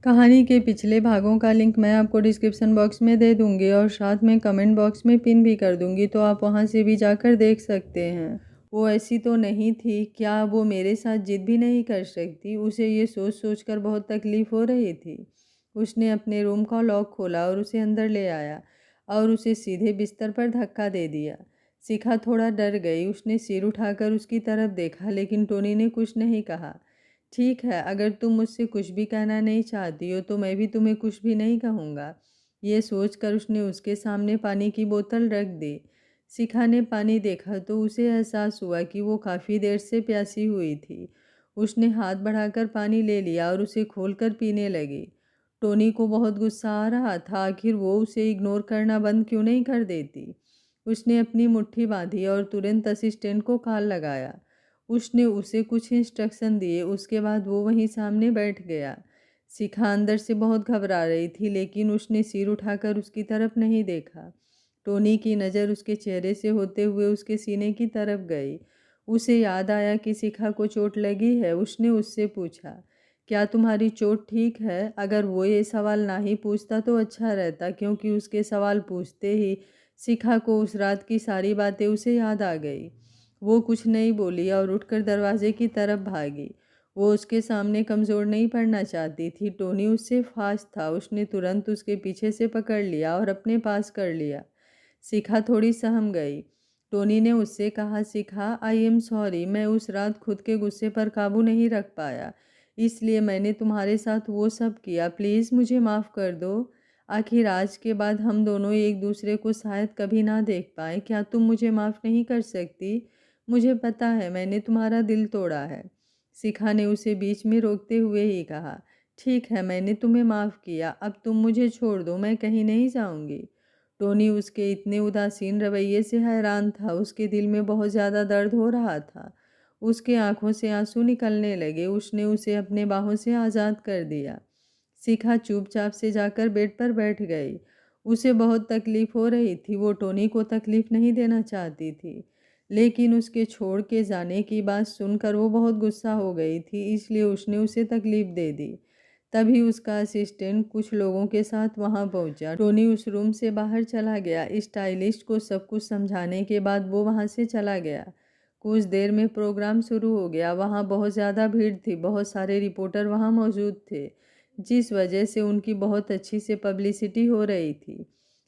कहानी के पिछले भागों का लिंक मैं आपको डिस्क्रिप्शन बॉक्स में दे दूंगी और साथ में कमेंट बॉक्स में पिन भी कर दूंगी, तो आप वहां से भी जाकर देख सकते हैं। वो ऐसी तो नहीं थी, क्या वो मेरे साथ जिद भी नहीं कर सकती? उसे ये सोच सोच कर बहुत तकलीफ़ हो रही थी। उसने अपने रूम का लॉक खोला और उसे अंदर ले आया और उसे सीधे बिस्तर पर धक्का दे दिया। शिखा थोड़ा डर गई। उसने सिर उठाकर उसकी तरफ देखा, लेकिन टोनी ने कुछ नहीं कहा। ठीक है, अगर तुम मुझसे कुछ भी कहना नहीं चाहती हो तो मैं भी तुम्हें कुछ भी नहीं कहूँगा। ये सोचकर उसने उसके सामने पानी की बोतल रख दी। शिखा ने पानी देखा तो उसे एहसास हुआ कि वो काफ़ी देर से प्यासी हुई थी। उसने हाथ बढ़ाकर पानी ले लिया और उसे खोलकर पीने लगी। टोनी को बहुत गुस्सा आ रहा था, आखिर वो उसे इग्नोर करना बंद क्यों नहीं कर देती। उसने अपनी मुट्ठी बांधी और तुरंत असिस्टेंट को कॉल लगाया। उसने उसे कुछ इंस्ट्रक्शन दिए, उसके बाद वो वहीं सामने बैठ गया। शिखा अंदर से बहुत घबरा रही थी, लेकिन उसने सिर उठाकर उसकी तरफ नहीं देखा। टोनी की नज़र उसके चेहरे से होते हुए उसके सीने की तरफ गई। उसे याद आया कि शिखा को चोट लगी है। उसने उससे पूछा, क्या तुम्हारी चोट ठीक है? अगर वो ये सवाल ना ही पूछता तो अच्छा रहता, क्योंकि उसके सवाल पूछते ही शिखा को उस रात की सारी बातें उसे याद आ गई। वो कुछ नहीं बोली और उठकर दरवाजे की तरफ भागी। वो उसके सामने कमज़ोर नहीं पड़ना चाहती थी। टोनी उससे फास्ट था। उसने तुरंत उसके पीछे से पकड़ लिया और अपने पास कर लिया। शिखा थोड़ी सहम गई। टोनी ने उससे कहा, शिखा, आई एम सॉरी, मैं उस रात खुद के गुस्से पर काबू नहीं रख पाया, इसलिए मैंने तुम्हारे साथ वो सब किया। प्लीज़ मुझे माफ़ कर दो। आखिर आज के बाद हम दोनों एक दूसरे को शायद कभी ना देख पाए। क्या तुम मुझे माफ़ नहीं कर सकती? मुझे पता है मैंने तुम्हारा दिल तोड़ा है। शिखा ने उसे बीच में रोकते हुए ही कहा, ठीक है, मैंने तुम्हें माफ़ किया, अब तुम मुझे छोड़ दो, मैं कहीं नहीं जाऊंगी। टोनी उसके इतने उदासीन रवैये से हैरान था। उसके दिल में बहुत ज़्यादा दर्द हो रहा था। उसके आंखों से आंसू निकलने लगे। उसने उसे अपने बाहों से आज़ाद कर दिया। शिखा चुपचाप से जाकर बेड पर बैठ गई। उसे बहुत तकलीफ़ हो रही थी। वो टोनी को तकलीफ़ नहीं देना चाहती थी, लेकिन उसके छोड़ के जाने की बात सुनकर वो बहुत गुस्सा हो गई थी, इसलिए उसने उसे तकलीफ़ दे दी। तभी उसका असिस्टेंट कुछ लोगों के साथ वहां पहुंचा। टोनी उस रूम से बाहर चला गया। स्टाइलिस्ट को सब कुछ समझाने के बाद वो वहां से चला गया। कुछ देर में प्रोग्राम शुरू हो गया। वहां बहुत ज़्यादा भीड़ थी। बहुत सारे रिपोर्टर वहां मौजूद थे, जिस वजह से उनकी बहुत अच्छी से पब्लिसिटी हो रही थी।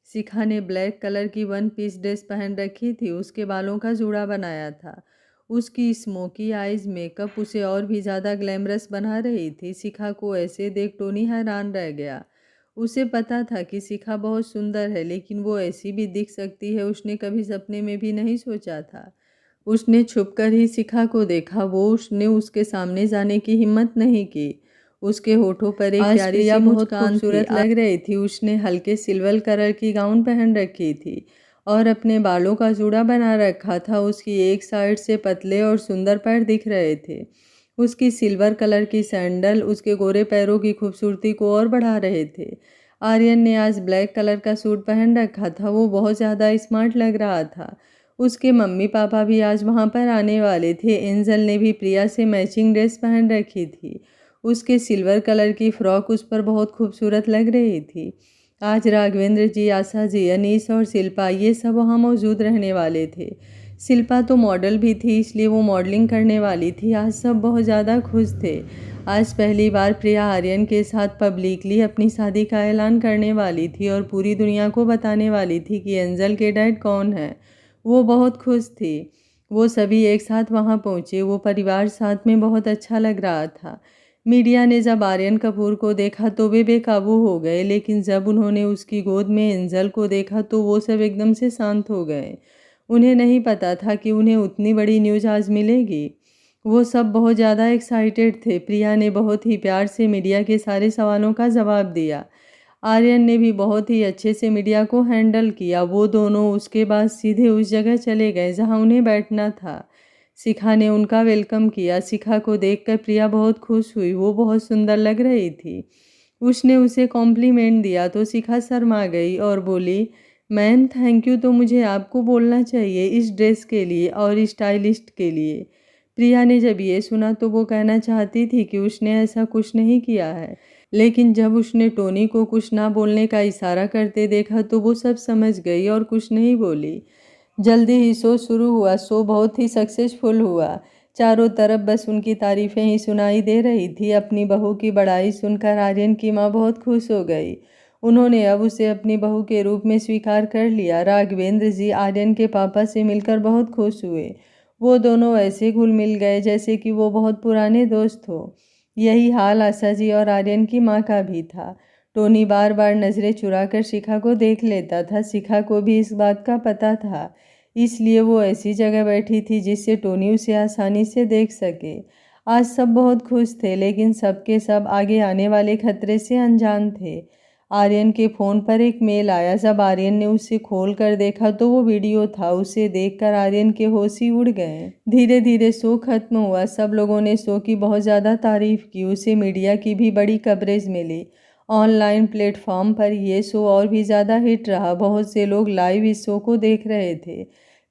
शिखा ने ब्लैक कलर की वन पीस ड्रेस पहन रखी थी। उसके बालों का जूड़ा बनाया था। उसकी स्मोकी आइज मेकअप उसे और भी ज़्यादा ग्लैमरस बना रही थी। शिखा को ऐसे देख टोनी हैरान रह गया। उसे पता था कि शिखा बहुत सुंदर है, लेकिन वो ऐसी भी दिख सकती है उसने कभी सपने में भी नहीं सोचा था। उसने छुपकर ही शिखा को देखा। उसने उसके सामने जाने की हिम्मत नहीं की। उसके होठों पर एक प्यारी सी बहुत खूबसूरत लग रही थी। उसने हल्के सिल्वर कलर की गाउन पहन रखी थी और अपने बालों का जूड़ा बना रखा था। उसकी एक साइड से पतले और सुंदर पैर दिख रहे थे। उसकी सिल्वर कलर की सैंडल उसके गोरे पैरों की खूबसूरती को और बढ़ा रहे थे। आर्यन ने आज ब्लैक कलर का सूट पहन रखा था। वो बहुत ज़्यादा स्मार्ट लग रहा था। उसके मम्मी पापा भी आज वहाँ पर आने वाले थे। एंजल ने भी प्रिया से मैचिंग ड्रेस पहन रखी थी। उसके सिल्वर कलर की फ्रॉक उस पर बहुत खूबसूरत लग रही थी। आज राघवेंद्र जी, आशा जी, अनीस और शिल्पा, ये सब वहाँ मौजूद रहने वाले थे। शिल्पा तो मॉडल भी थी, इसलिए वो मॉडलिंग करने वाली थी। आज सब बहुत ज़्यादा खुश थे। आज पहली बार प्रिया आर्यन के साथ पब्लिकली अपनी शादी का ऐलान करने वाली थी और पूरी दुनिया को बताने वाली थी कि एंजल के डैड कौन है। वो बहुत खुश थी। वो सभी एक साथ वहाँ पहुँचे। वो परिवार साथ में बहुत अच्छा लग रहा था। मीडिया ने जब आर्यन कपूर को देखा तो वे बेकाबू हो गए, लेकिन जब उन्होंने उसकी गोद में एंजल को देखा तो वो सब एकदम से शांत हो गए। उन्हें नहीं पता था कि उन्हें उतनी बड़ी न्यूज़ आज मिलेगी। वो सब बहुत ज़्यादा एक्साइटेड थे। प्रिया ने बहुत ही प्यार से मीडिया के सारे सवालों का जवाब दिया। आर्यन ने भी बहुत ही अच्छे से मीडिया को हैंडल किया। वो दोनों उसके बाद सीधे उस जगह चले गए जहां उन्हें बैठना था। शिखा ने उनका वेलकम किया। शिखा को देखकर प्रिया बहुत खुश हुई। वो बहुत सुंदर लग रही थी। उसने उसे कॉम्प्लीमेंट दिया तो शिखा शर्मा गई और बोली, मैम थैंक यू तो मुझे आपको बोलना चाहिए, इस ड्रेस के लिए और स्टाइलिस्ट के लिए। प्रिया ने जब ये सुना तो वो कहना चाहती थी कि उसने ऐसा कुछ नहीं किया है। लेकिन जब उसने टोनी को कुछ ना बोलने का इशारा करते देखा तो वो सब समझ गई और कुछ नहीं बोली। जल्दी ही शो शुरू हुआ। शो बहुत ही सक्सेसफुल हुआ। चारों तरफ बस उनकी तारीफ़ें ही सुनाई दे रही थी। अपनी बहू की बड़ाई सुनकर आर्यन की माँ बहुत खुश हो गई। उन्होंने अब उसे अपनी बहू के रूप में स्वीकार कर लिया। राघवेंद्र जी आर्यन के पापा से मिलकर बहुत खुश हुए। वो दोनों ऐसे घुल मिल गए जैसे कि वो बहुत पुराने दोस्त हो। यही हाल आशा जी और आर्यन की माँ का भी था। टोनी बार बार नज़रें चुराकर शिखा को देख लेता था। शिखा को भी इस बात का पता था, इसलिए वो ऐसी जगह बैठी थी जिससे टोनी उसे आसानी से देख सके। आज सब बहुत खुश थे, लेकिन सबके सब आगे आने वाले खतरे से अनजान थे। आर्यन के फ़ोन पर एक मेल आया। जब आर्यन ने उसे खोल कर देखा तो वो वीडियो था। उसे देखकर आर्यन के होश ही उड़ गए। धीरे धीरे शो खत्म हुआ। सब लोगों ने शो की बहुत ज़्यादा तारीफ की। उसे मीडिया की भी बड़ी कवरेज मिली। ऑनलाइन प्लेटफॉर्म पर यह शो और भी ज़्यादा हिट रहा। बहुत से लोग लाइव इस शो को देख रहे थे।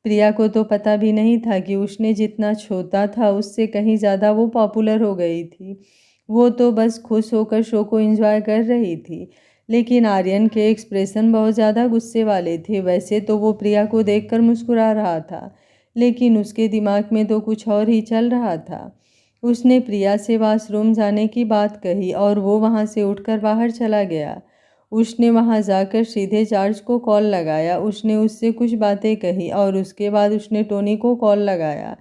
प्रिया को तो पता भी नहीं था कि उसने जितना सोचा था उससे कहीं ज़्यादा वो पॉपुलर हो गई थी। वो तो बस खुश होकर शो को एंजॉय कर रही थी। लेकिन आर्यन के एक्सप्रेशन बहुत ज़्यादा गुस्से वाले थे। वैसे तो वो प्रिया को देखकर मुस्कुरा रहा था, लेकिन उसके दिमाग में तो कुछ और ही चल रहा था। उसने प्रिया से वॉशरूम जाने की बात कही और वो वहाँ से उठकर बाहर चला गया। उसने वहाँ जाकर सीधे जॉर्ज को कॉल लगाया। उसने उससे कुछ बातें कही और उसके बाद उसने टोनी को कॉल लगाया।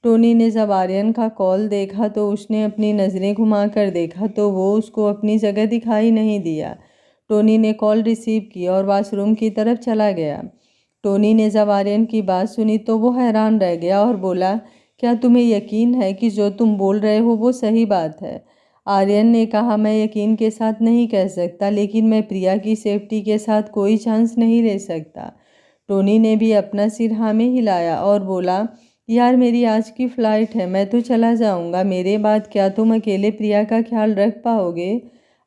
टोनी ने जब आर्यन का कॉल देखा तो उसने अपनी नज़रें घुमाकर देखा तो वो उसको अपनी जगह दिखाई नहीं दिया। टोनी ने कॉल रिसीव की और वॉशरूम की तरफ चला गया। टोनी ने जब आर्यन की बात सुनी तो वो हैरान रह गया और बोला, क्या तुम्हें यकीन है कि जो तुम बोल रहे हो वो सही बात है? आर्यन ने कहा, मैं यकीन के साथ नहीं कह सकता, लेकिन मैं प्रिया की सेफ्टी के साथ कोई चांस नहीं ले सकता। टोनी ने भी अपना सिर हाँ में हिलाया और बोला, यार मेरी आज की फ़्लाइट है, मैं तो चला जाऊंगा। मेरे बाद क्या तुम अकेले प्रिया का ख्याल रख पाओगे?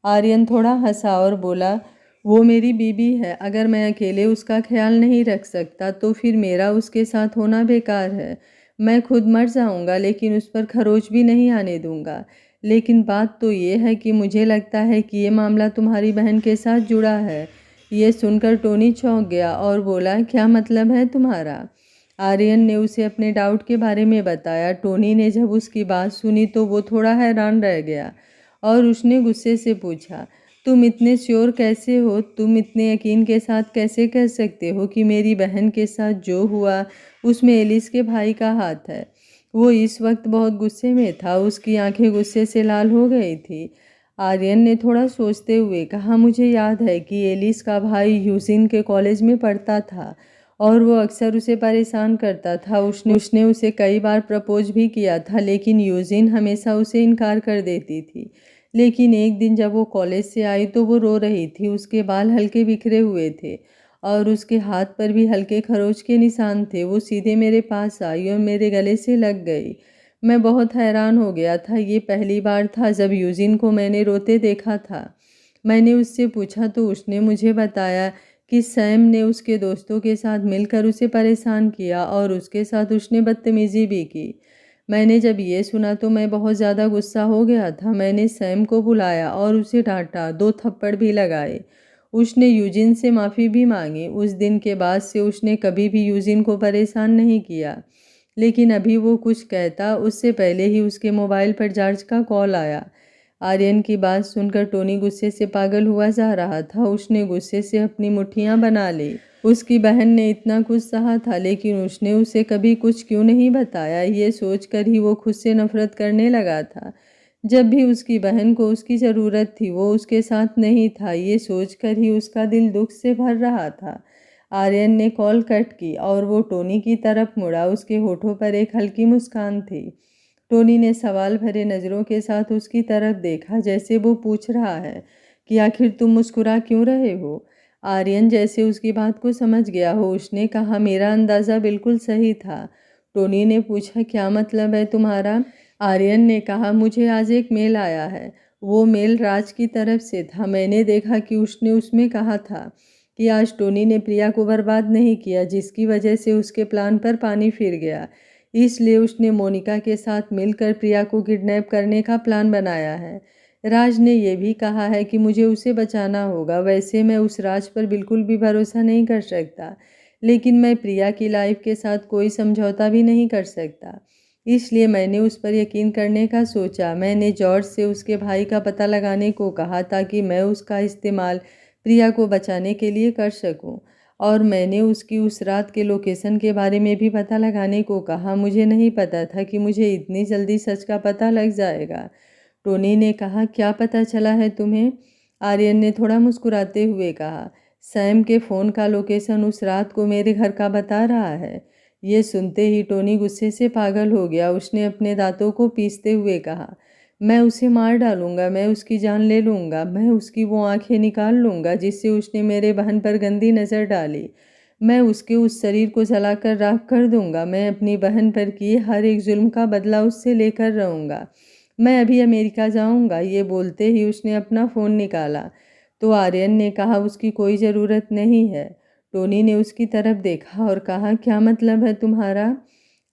आर्यन थोड़ा हंसा और बोला, वो मेरी बीबी है। अगर मैं अकेले उसका ख्याल नहीं रख सकता तो फिर मेरा उसके साथ होना बेकार है। मैं खुद मर जाऊंगा, लेकिन उस पर खरोच भी नहीं आने दूंगा। लेकिन बात तो ये है कि मुझे लगता है कि ये मामला तुम्हारी बहन के साथ जुड़ा है। ये सुनकर टोनी चौंक गया और बोला, क्या मतलब है तुम्हारा? आर्यन ने उसे अपने डाउट के बारे में बताया। टोनी ने जब उसकी बात सुनी तो वो थोड़ा हैरान रह गया और उसने गुस्से से पूछा, तुम इतने श्योर कैसे हो? तुम इतने यकीन के साथ कैसे कह सकते हो कि मेरी बहन के साथ जो हुआ उसमें एलिस के भाई का हाथ है? वो इस वक्त बहुत गुस्से में था। उसकी आंखें गुस्से से लाल हो गई थी। आर्यन ने थोड़ा सोचते हुए कहा, मुझे याद है कि एलिस का भाई यूजिन के कॉलेज में पढ़ता था और वो अक्सर उसे परेशान करता था। उसने उसे कई बार प्रपोज भी किया था, लेकिन यूजिन हमेशा उसे इनकार कर देती थी। लेकिन एक दिन जब वो कॉलेज से आई तो वो रो रही थी। उसके बाल हल्के बिखरे हुए थे और उसके हाथ पर भी हल्के खरोच के निशान थे। वो सीधे मेरे पास आई और मेरे गले से लग गई। मैं बहुत हैरान हो गया था। ये पहली बार था जब यूजिन को मैंने रोते देखा था। मैंने उससे पूछा तो उसने मुझे बताया कि सैम ने उसके दोस्तों के साथ मिलकर उसे परेशान किया और उसके साथ उसने बदतमीज़ी भी की। मैंने जब ये सुना तो मैं बहुत ज़्यादा गुस्सा हो गया था। मैंने सैम को बुलाया और उसे डांटा, 2 थप्पड़ भी लगाए। उसने यूजिन से माफ़ी भी मांगी। उस दिन के बाद से उसने कभी भी यूजिन को परेशान नहीं किया। लेकिन अभी वो कुछ कहता उससे पहले ही उसके मोबाइल पर जॉर्ज का कॉल आया। आर्यन की बात सुनकर टोनी गुस्से से पागल हुआ जा रहा था। उसने गुस्से से अपनी मुट्ठियां बना ली। उसकी बहन ने इतना कुछ सहा था, लेकिन उसने उसे कभी कुछ क्यों नहीं बताया? ये सोचकर ही वो खुद से नफरत करने लगा था। जब भी उसकी बहन को उसकी ज़रूरत थी वो उसके साथ नहीं था। ये सोचकर ही उसका दिल दुख से भर रहा था। आर्यन ने कॉल कट की और वो टोनी की तरफ मुड़ा। उसके होठों पर एक हल्की मुस्कान थी। टोनी ने सवाल भरे नज़रों के साथ उसकी तरफ देखा, जैसे वो पूछ रहा है कि आखिर तुम मुस्कुरा क्यों रहे हो? आर्यन जैसे उसकी बात को समझ गया हो, उसने कहा, मेरा अंदाज़ा बिल्कुल सही था। टोनी ने पूछा, क्या मतलब है तुम्हारा? आर्यन ने कहा, मुझे आज एक मेल आया है। वो मेल राज की तरफ से था। मैंने देखा कि उसने उसमें कहा था कि आज टोनी ने प्रिया को बर्बाद नहीं किया, जिसकी वजह से उसके प्लान पर पानी फिर गया। इसलिए उसने मोनिका के साथ मिलकर प्रिया को किडनैप करने का प्लान बनाया है। राज ने यह भी कहा है कि मुझे उसे बचाना होगा। वैसे मैं उस राज पर बिल्कुल भी भरोसा नहीं कर सकता, लेकिन मैं प्रिया की लाइफ के साथ कोई समझौता भी नहीं कर सकता। इसलिए मैंने उस पर यकीन करने का सोचा। मैंने जॉर्ज से उसके भाई का पता लगाने को कहा ताकि मैं उसका इस्तेमाल प्रिया को बचाने के लिए कर सकूं। और मैंने उसकी उस रात के लोकेशन के बारे में भी पता लगाने को कहा। मुझे नहीं पता था कि मुझे इतनी जल्दी सच का पता लग जाएगा। टोनी ने कहा, क्या पता चला है तुम्हें? आर्यन ने थोड़ा मुस्कुराते हुए कहा, सैम के फ़ोन का लोकेशन उस रात को मेरे घर का बता रहा है। ये सुनते ही टोनी गुस्से से पागल हो गया। उसने अपने दांतों को पीसते हुए कहा, मैं उसे मार डालूंगा, मैं उसकी जान ले लूँगा, मैं उसकी वो आंखें निकाल लूँगा जिससे उसने मेरे बहन पर गंदी नज़र डाली। मैं उसके उस शरीर को जलाकर राख कर दूंगा। मैं अपनी बहन पर किए हर एक जुल्म का बदला उससे लेकर रहूँगा। मैं अभी अमेरिका जाऊंगा। ये बोलते ही उसने अपना फ़ोन निकाला। तो आर्यन ने कहा, उसकी कोई ज़रूरत नहीं है। टोनी ने उसकी तरफ देखा और कहा, क्या मतलब है तुम्हारा?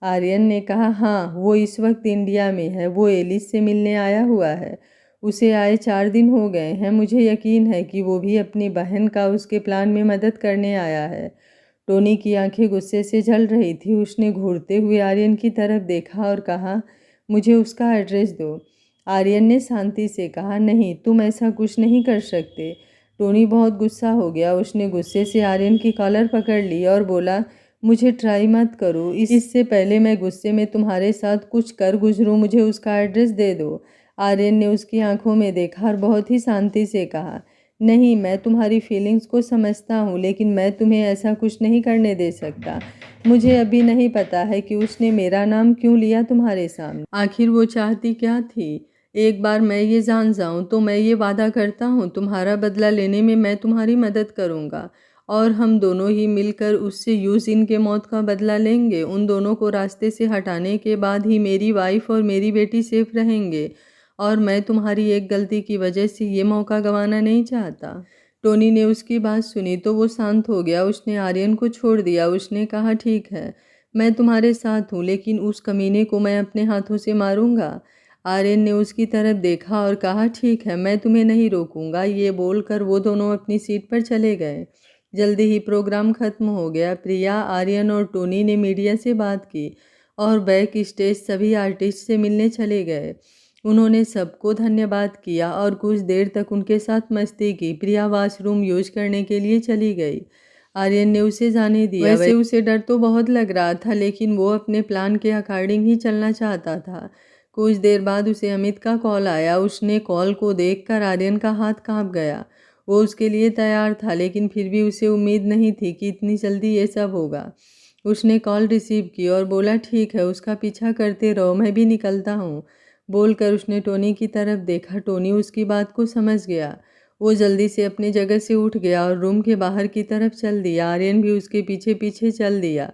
आर्यन ने कहा, हाँ, वो इस वक्त इंडिया में है। वो एलिस से मिलने आया हुआ है। उसे आए 4 दिन हो गए हैं। मुझे यकीन है कि वो भी अपनी बहन का उसके प्लान में मदद करने आया है। टोनी की आंखें गुस्से से जल रही थी। उसने घूरते हुए आर्यन की तरफ देखा और कहा, मुझे उसका एड्रेस दो। आर्यन ने शांति से कहा, नहीं, तुम ऐसा कुछ नहीं कर सकते। टोनी बहुत गुस्सा हो गया। उसने गुस्से से आर्यन की कॉलर पकड़ ली और बोला, मुझे ट्राई मत करो। इससे पहले मैं गुस्से में तुम्हारे साथ कुछ कर गुजरूं, मुझे उसका एड्रेस दे दो। आर्यन ने उसकी आंखों में देखा और बहुत ही शांति से कहा, नहीं, मैं तुम्हारी फीलिंग्स को समझता हूँ, लेकिन मैं तुम्हें ऐसा कुछ नहीं करने दे सकता। मुझे अभी नहीं पता है कि उसने मेरा नाम क्यों लिया तुम्हारे सामने। आखिर वो चाहती क्या थी? एक बार मैं ये जान जाऊँ तो मैं ये वादा करता हूँ, तुम्हारा बदला लेने में मैं तुम्हारी मदद करूँगा और हम दोनों ही मिलकर उससे यूजिन के मौत का बदला लेंगे। उन दोनों को रास्ते से हटाने के बाद ही मेरी वाइफ और मेरी बेटी सेफ रहेंगे और मैं तुम्हारी एक गलती की वजह से ये मौका गंवाना नहीं चाहता। टोनी ने उसकी बात सुनी तो वो शांत हो गया। उसने आर्यन को छोड़ दिया। उसने कहा, ठीक है, मैं तुम्हारे साथ हूँ, लेकिन उस कमीने को मैं अपने हाथों से मारूंगा। आर्यन ने उसकी तरफ देखा और कहा, ठीक है, मैं तुम्हें नहीं रोकूंगा। ये बोलकर वो दोनों अपनी सीट पर चले गए। जल्दी ही प्रोग्राम खत्म हो गया। प्रिया, आर्यन और टोनी ने मीडिया से बात की और बैक स्टेज सभी आर्टिस्ट से मिलने चले गए। उन्होंने सबको धन्यवाद किया और कुछ देर तक उनके साथ मस्ती की। प्रिया वॉशरूम यूज करने के लिए चली गई। आर्यन ने उसे जाने दिया। वैसे उसे डर तो बहुत लग रहा था, लेकिन वो अपने प्लान के अकॉर्डिंग ही चलना चाहता था। कुछ देर बाद उसे अमित का कॉल आया। उसने कॉल को देखकर आर्यन का हाथ कांप गया। वो उसके लिए तैयार था, लेकिन फिर भी उसे उम्मीद नहीं थी कि इतनी जल्दी ये सब होगा। उसने कॉल रिसीव की और बोला, ठीक है, उसका पीछा करते रहो, मैं भी निकलता हूँ। बोलकर उसने टोनी की तरफ देखा। टोनी उसकी बात को समझ गया। वो जल्दी से अपनी जगह से उठ गया और रूम के बाहर की तरफ चल दिया। आर्यन भी उसके पीछे पीछे चल दिया।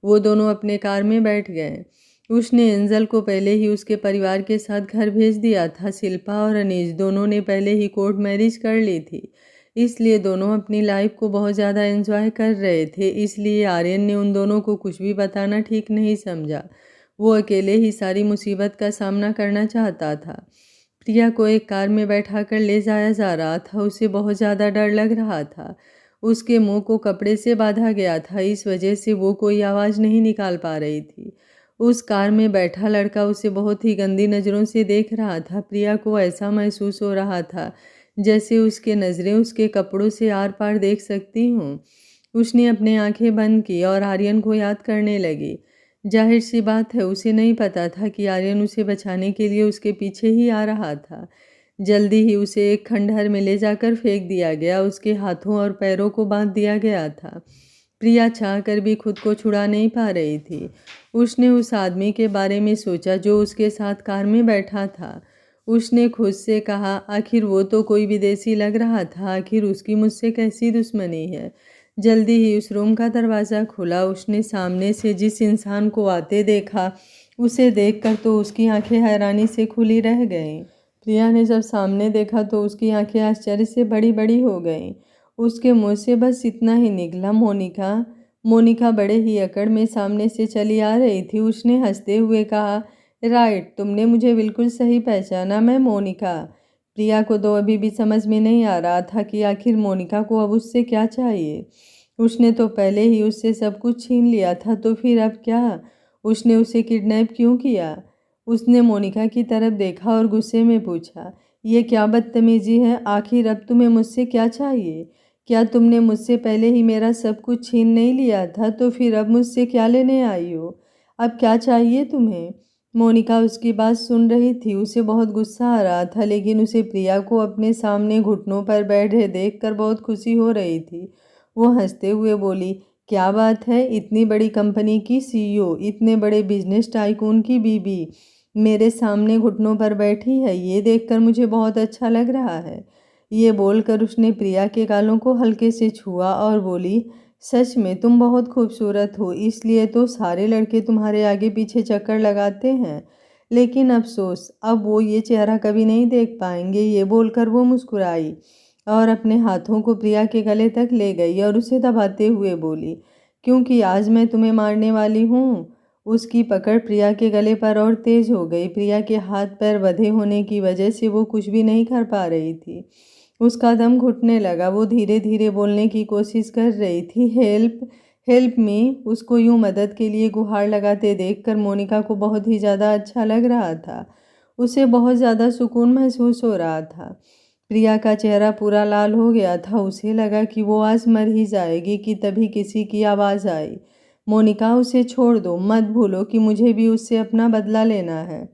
वो दोनों अपने कार में बैठ गए। उसने एंजल को पहले ही उसके परिवार के साथ घर भेज दिया था। शिल्पा और अनीश दोनों ने पहले ही कोर्ट मैरिज कर ली थी, इसलिए दोनों अपनी लाइफ को बहुत ज़्यादा एंजॉय कर रहे थे। इसलिए आर्यन ने उन दोनों को कुछ भी बताना ठीक नहीं समझा। वो अकेले ही सारी मुसीबत का सामना करना चाहता था। प्रिया को एक कार में बैठाकर ले जाया जा रहा था। उसे बहुत ज़्यादा डर लग रहा था। उसके मुंह को कपड़े से बांधा गया था, इस वजह से वो कोई आवाज़ नहीं निकाल पा रही थी। उस कार में बैठा लड़का उसे बहुत ही गंदी नज़रों से देख रहा था। प्रिया को ऐसा महसूस हो रहा था जैसे उसके नज़रें उसके कपड़ों से आर पार देख सकती हों। उसने अपनी आंखें बंद की और आर्यन को याद करने लगी। जाहिर सी बात है, उसे नहीं पता था कि आर्यन उसे बचाने के लिए उसके पीछे ही आ रहा था। जल्दी ही उसे एक खंडहर में ले जाकर फेंक दिया गया। उसके हाथों और पैरों को बांध दिया गया था। प्रिया चाह कर भी खुद को छुड़ा नहीं पा रही थी। उसने उस आदमी के बारे में सोचा जो उसके साथ कार में बैठा था। उसने खुद से कहा, आखिर वो तो कोई विदेशी लग रहा था, आखिर उसकी मुझसे कैसी दुश्मनी है। जल्दी ही उस रूम का दरवाज़ा खुला। उसने सामने से जिस इंसान को आते देखा, उसे देखकर तो उसकी आंखें हैरानी से खुली रह गईं। प्रिया ने जब सामने देखा तो उसकी आंखें आश्चर्य से बड़ी बड़ी हो गईं। उसके मुंह से बस इतना ही निकला, मोनिका। मोनिका बड़े ही अकड़ में सामने से चली आ रही थी। उसने हंसते हुए कहा, राइट, तुमने मुझे बिल्कुल सही पहचाना, मैं मोनिका। प्रिया को तो अभी भी समझ में नहीं आ रहा था कि आखिर मोनिका को अब उससे क्या चाहिए। उसने तो पहले ही उससे सब कुछ छीन लिया था, तो फिर अब क्या? उसने उसे किडनैप क्यों किया? उसने मोनिका की तरफ देखा और गुस्से में पूछा, ये क्या बदतमीजी है? आखिर अब तुम्हें मुझसे क्या चाहिए? क्या तुमने मुझसे पहले ही मेरा सब कुछ छीन नहीं लिया था? तो फिर अब मुझसे क्या लेने आई हो? अब क्या चाहिए तुम्हें? मोनिका उसकी बात सुन रही थी। उसे बहुत गुस्सा आ रहा था, लेकिन उसे प्रिया को अपने सामने घुटनों पर बैठे देखकर बहुत खुशी हो रही थी। वो हंसते हुए बोली, क्या बात है, इतनी बड़ी कंपनी की सीईओ, इतने बड़े बिजनेस टाइकून की बीबी मेरे सामने घुटनों पर बैठी है, ये देखकर मुझे बहुत अच्छा लग रहा है। ये बोलकर उसने प्रिया के गालों को हल्के से छुआ और बोली, सच में तुम बहुत खूबसूरत हो, इसलिए तो सारे लड़के तुम्हारे आगे पीछे चक्कर लगाते हैं। लेकिन अफसोस, अब वो ये चेहरा कभी नहीं देख पाएंगे। ये बोलकर वो मुस्कुराई और अपने हाथों को प्रिया के गले तक ले गई और उसे दबाते हुए बोली, क्योंकि आज मैं तुम्हें मारने वाली हूँ। उसकी पकड़ प्रिया के गले पर और तेज हो गई। प्रिया के हाथ पैर बंधे होने की वजह से वो कुछ भी नहीं कर पा रही थी। उसका दम घुटने लगा। वो धीरे धीरे बोलने की कोशिश कर रही थी, हेल्प हेल्प मी। उसको यूं मदद के लिए गुहार लगाते देखकर मोनिका को बहुत ही ज़्यादा अच्छा लग रहा था। उसे बहुत ज़्यादा सुकून महसूस हो रहा था। प्रिया का चेहरा पूरा लाल हो गया था। उसे लगा कि वो आज मर ही जाएगी कि तभी किसी की आवाज़ आई, मोनिका उसे छोड़ दो, मत भूलो कि मुझे भी उससे अपना बदला लेना है।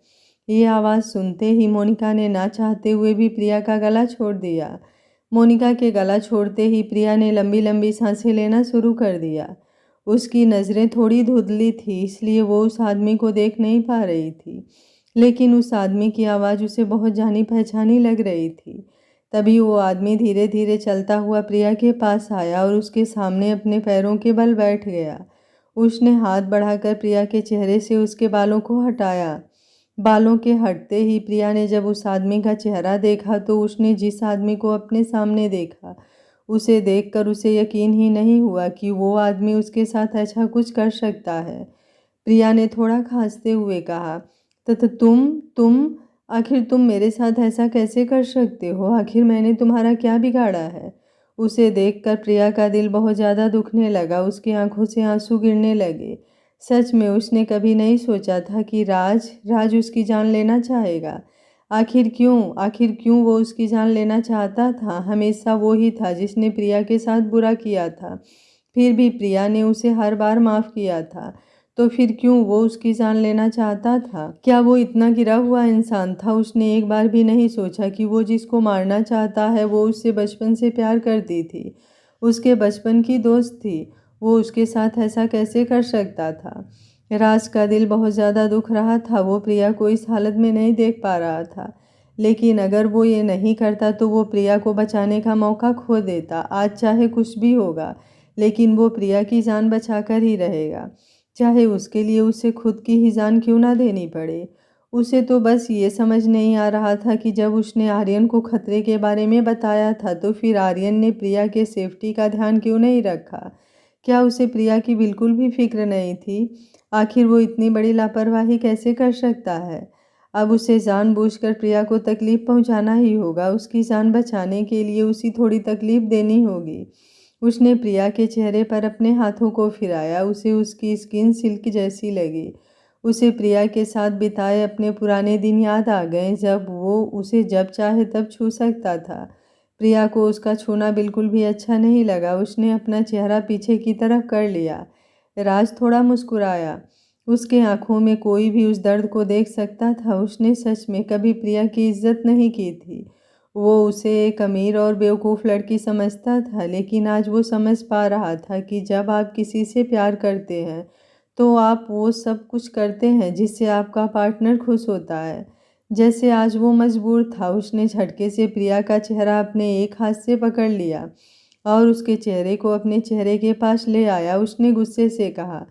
ये आवाज़ सुनते ही मोनिका ने ना चाहते हुए भी प्रिया का गला छोड़ दिया। मोनिका के गला छोड़ते ही प्रिया ने लंबी लंबी सांसें लेना शुरू कर दिया। उसकी नज़रें थोड़ी धुंधली थी, इसलिए वो उस आदमी को देख नहीं पा रही थी, लेकिन उस आदमी की आवाज़ उसे बहुत जानी पहचानी लग रही थी। तभी वो आदमी धीरे धीरे चलता हुआ प्रिया के पास आया और उसके सामने अपने पैरों के बल बैठ गया। उसने हाथ बढ़ाकर प्रिया के चेहरे से उसके बालों को हटाया। बालों के हटते ही प्रिया ने जब उस आदमी का चेहरा देखा तो उसने जिस आदमी को अपने सामने देखा, उसे देखकर उसे यकीन ही नहीं हुआ कि वो आदमी उसके साथ ऐसा कुछ कर सकता है। प्रिया ने थोड़ा खांसते हुए कहा, तथा तुम आखिर तुम मेरे साथ ऐसा कैसे कर सकते हो? आखिर मैंने तुम्हारा क्या बिगाड़ा है? उसे देखकर प्रिया का दिल बहुत ज़्यादा दुखने लगा। उसकी आंखों से आंसू गिरने लगे। सच में उसने कभी नहीं सोचा था कि राज उसकी जान लेना चाहेगा। आखिर क्यों वो उसकी जान लेना चाहता था? हमेशा वो ही था जिसने प्रिया के साथ बुरा किया था, फिर भी प्रिया ने उसे हर बार माफ़ किया था। तो फिर क्यों वो उसकी जान लेना चाहता था? क्या वो इतना गिरा हुआ इंसान था? उसने एक बार भी नहीं सोचा कि वो जिसको मारना चाहता है वो उससे बचपन से प्यार करती थी, उसके बचपन की दोस्त थी। वो उसके साथ ऐसा कैसे कर सकता था? राज का दिल बहुत ज़्यादा दुख रहा था। वो प्रिया को इस हालत में नहीं देख पा रहा था, लेकिन अगर वो ये नहीं करता तो वो प्रिया को बचाने का मौका खो देता। आज चाहे कुछ भी होगा, लेकिन वो प्रिया की जान बचाकर ही रहेगा, चाहे उसके लिए उसे खुद की ही जान क्यों ना देनी पड़े। उसे तो बस ये समझ नहीं आ रहा था कि जब उसने आर्यन को खतरे के बारे में बताया था तो फिर आर्यन ने प्रिया के सेफ्टी का ध्यान क्यों नहीं रखा? क्या उसे प्रिया की बिल्कुल भी फिक्र नहीं थी? आखिर वो इतनी बड़ी लापरवाही कैसे कर सकता है? अब उसे जानबूझकर प्रिया को तकलीफ़ पहुंचाना ही होगा। उसकी जान बचाने के लिए उसे थोड़ी तकलीफ़ देनी होगी। उसने प्रिया के चेहरे पर अपने हाथों को फिराया। उसे उसकी स्किन सिल्क जैसी लगी। उसे प्रिया के साथ बिताए अपने पुराने दिन याद आ गए, जब वो उसे जब चाहे तब छू सकता था। प्रिया को उसका छूना बिल्कुल भी अच्छा नहीं लगा। उसने अपना चेहरा पीछे की तरफ कर लिया। राज थोड़ा मुस्कुराया। उसके आंखों में कोई भी उस दर्द को देख सकता था। उसने सच में कभी प्रिया की इज्जत नहीं की थी। वो उसे एक अमीर और बेवकूफ़ लड़की समझता था, लेकिन आज वो समझ पा रहा था कि जब आप किसी से प्यार करते हैं तो आप वो सब कुछ करते हैं जिससे आपका पार्टनर खुश होता है। जैसे आज वो मजबूर था। उसने झटके से प्रिया का चेहरा अपने एक हाथ से पकड़ लिया और उसके चेहरे को अपने चेहरे के पास ले आया। उसने गुस्से से कहा,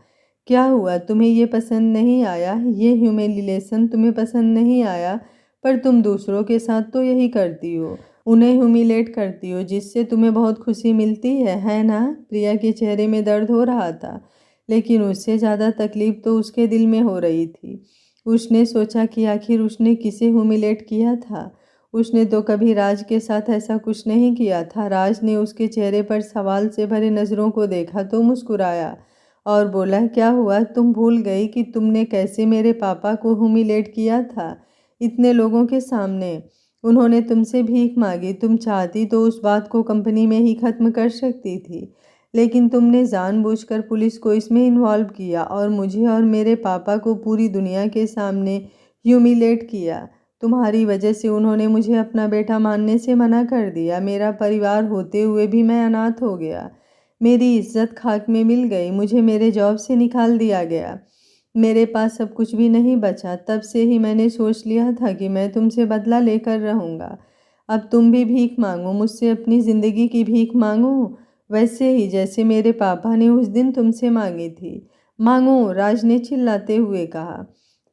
क्या हुआ? तुम्हें ये पसंद नहीं आया? ये ह्यूमिलिएशन तुम्हें पसंद नहीं आया? पर तुम दूसरों के साथ तो यही करती हो, उन्हें ह्यूमिलेट करती हो, जिससे तुम्हें बहुत खुशी मिलती है ना? प्रिया के चेहरे में दर्द हो रहा था, लेकिन उससे ज़्यादा तकलीफ तो उसके दिल में हो रही थी। उसने सोचा कि आखिर उसने किसे ह्यूमिलेट किया था। उसने तो कभी राज के साथ ऐसा कुछ नहीं किया था। राज ने उसके चेहरे पर सवाल से भरे नज़रों को देखा तो मुस्कुराया और बोला, क्या हुआ, तुम भूल गई कि तुमने कैसे मेरे पापा को ह्यूमिलेट किया था इतने लोगों के सामने। उन्होंने तुमसे भीख मांगी, तुम चाहती तो उस बात को कंपनी में ही ख़त्म कर सकती थी, लेकिन तुमने जानबूझकर पुलिस को इसमें इन्वॉल्व किया और मुझे और मेरे पापा को पूरी दुनिया के सामने ह्यूमिलेट किया। तुम्हारी वजह से उन्होंने मुझे अपना बेटा मानने से मना कर दिया। मेरा परिवार होते हुए भी मैं अनाथ हो गया। मेरी इज्जत खाक में मिल गई। मुझे मेरे जॉब से निकाल दिया गया। मेरे पास अब कुछ भी नहीं बचा। तब से ही मैंने सोच लिया था कि मैं तुमसे बदला लेकर रहूँगा। अब तुम भी भीख मांगो, मुझसे अपनी ज़िंदगी की भीख मांगो, वैसे ही जैसे मेरे पापा ने उस दिन तुमसे मांगी थी। मांगो, राज ने चिल्लाते हुए कहा।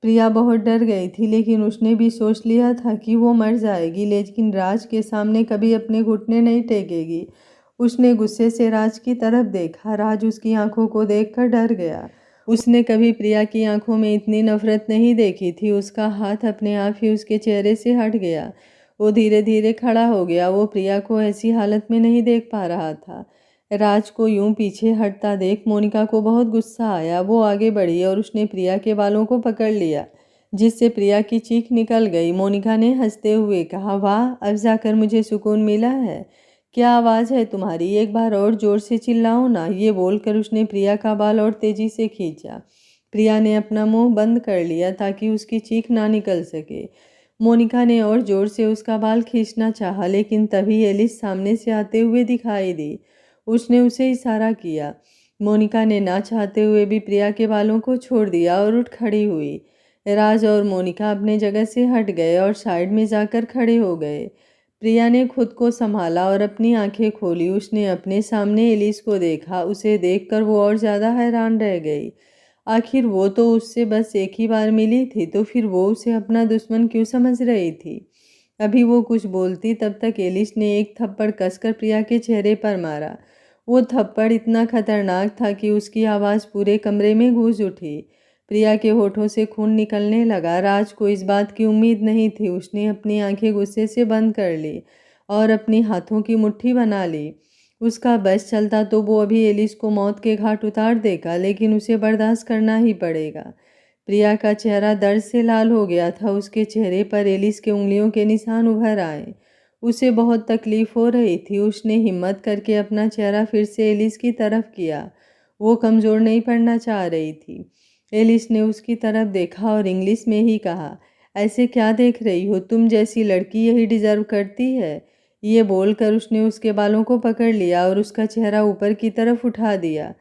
प्रिया बहुत डर गई थी, लेकिन उसने भी सोच लिया था कि वो मर जाएगी, लेकिन राज के सामने कभी अपने घुटने नहीं टेकेगी। उसने गुस्से से राज की तरफ देखा। राज उसकी आंखों को देखकर डर गया। उसने कभी प्रिया की आंखों में इतनी नफरत नहीं देखी थी। उसका हाथ अपने आप ही उसके चेहरे से हट गया। वो धीरे धीरे खड़ा हो गया। वो प्रिया को ऐसी हालत में नहीं देख पा रहा था। राज को यूं पीछे हटता देख मोनिका को बहुत गुस्सा आया। वो आगे बढ़ी और उसने प्रिया के बालों को पकड़ लिया, जिससे प्रिया की चीख निकल गई। मोनिका ने हंसते हुए कहा, वाह, अब जाकर मुझे सुकून मिला है। क्या आवाज़ है तुम्हारी, एक बार और ज़ोर से चिल्लाओ ना। ये बोलकर उसने प्रिया का बाल और तेज़ी से खींचा। प्रिया ने अपना मुंह बंद कर लिया ताकि उसकी चीख ना निकल सके। मोनिका ने और ज़ोर से उसका बाल खींचना चाहा, लेकिन तभी एलिस सामने से आते हुए दिखाई दी। उसने उसे इशारा किया। मोनिका ने ना चाहते हुए भी प्रिया के बालों को छोड़ दिया और उठ खड़ी हुई। राज और मोनिका अपने जगह से हट गए और साइड में जाकर खड़े हो गए। प्रिया ने खुद को संभाला और अपनी आंखें खोली। उसने अपने सामने एलिस को देखा। उसे देखकर वो और ज़्यादा हैरान रह गई। आखिर वो तो उससे बस एक ही बार मिली थी, तो फिर वो उसे अपना दुश्मन क्यों समझ रही थी। अभी वो कुछ बोलती तब तक एलिस ने एक थप्पड़ कसकर प्रिया के चेहरे पर मारा। वो थप्पड़ इतना खतरनाक था कि उसकी आवाज़ पूरे कमरे में गूंज उठी। प्रिया के होठों से खून निकलने लगा। राज को इस बात की उम्मीद नहीं थी। उसने अपनी आंखें गुस्से से बंद कर ली और अपनी हाथों की मुट्ठी बना ली। उसका बस चलता तो वो अभी एलिस को मौत के घाट उतार देगा, लेकिन उसे बर्दाश्त करना ही पड़ेगा। प्रिया का चेहरा दर्द से लाल हो गया था। उसके चेहरे पर एलिस के उंगलियों के निशान उभर आए। उसे बहुत तकलीफ हो रही थी। उसने हिम्मत करके अपना चेहरा फिर से एलिस की तरफ किया। वो कमज़ोर नहीं पड़ना चाह रही थी। एलिस ने उसकी तरफ देखा और इंग्लिश में ही कहा, ऐसे क्या देख रही हो, तुम जैसी लड़की यही डिज़र्व करती है। ये बोलकर उसने उसके बालों को पकड़ लिया और उसका चेहरा ऊपर की तरफ उठा दिया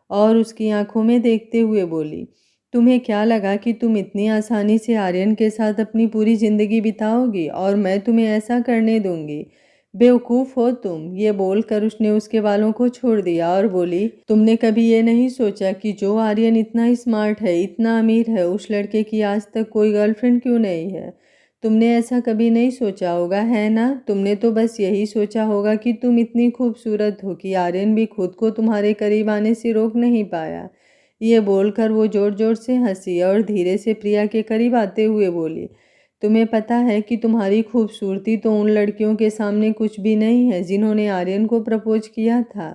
और उसकी आंखों में देखते हुए बोली, तुम्हें क्या लगा कि तुम इतनी आसानी से आर्यन के साथ अपनी पूरी ज़िंदगी बिताओगी और मैं तुम्हें ऐसा करने दूंगी? बेवकूफ़ हो तुम। ये बोलकर उसने उसके बालों को छोड़ दिया और बोली, तुमने कभी ये नहीं सोचा कि जो आर्यन इतना स्मार्ट है, इतना अमीर है, उस लड़के की आज तक कोई गर्लफ्रेंड क्यों नहीं है? तुमने ऐसा कभी नहीं सोचा होगा, है ना? तुमने तो बस यही सोचा होगा कि तुम इतनी खूबसूरत हो कि आर्यन भी खुद को तुम्हारे करीब आने से रोक नहीं पाया। ये बोलकर वो ज़ोर ज़ोर से हंसी और धीरे से प्रिया के करीब आते हुए बोली, तुम्हें पता है कि तुम्हारी खूबसूरती तो उन लड़कियों के सामने कुछ भी नहीं है जिन्होंने आर्यन को प्रपोज किया था।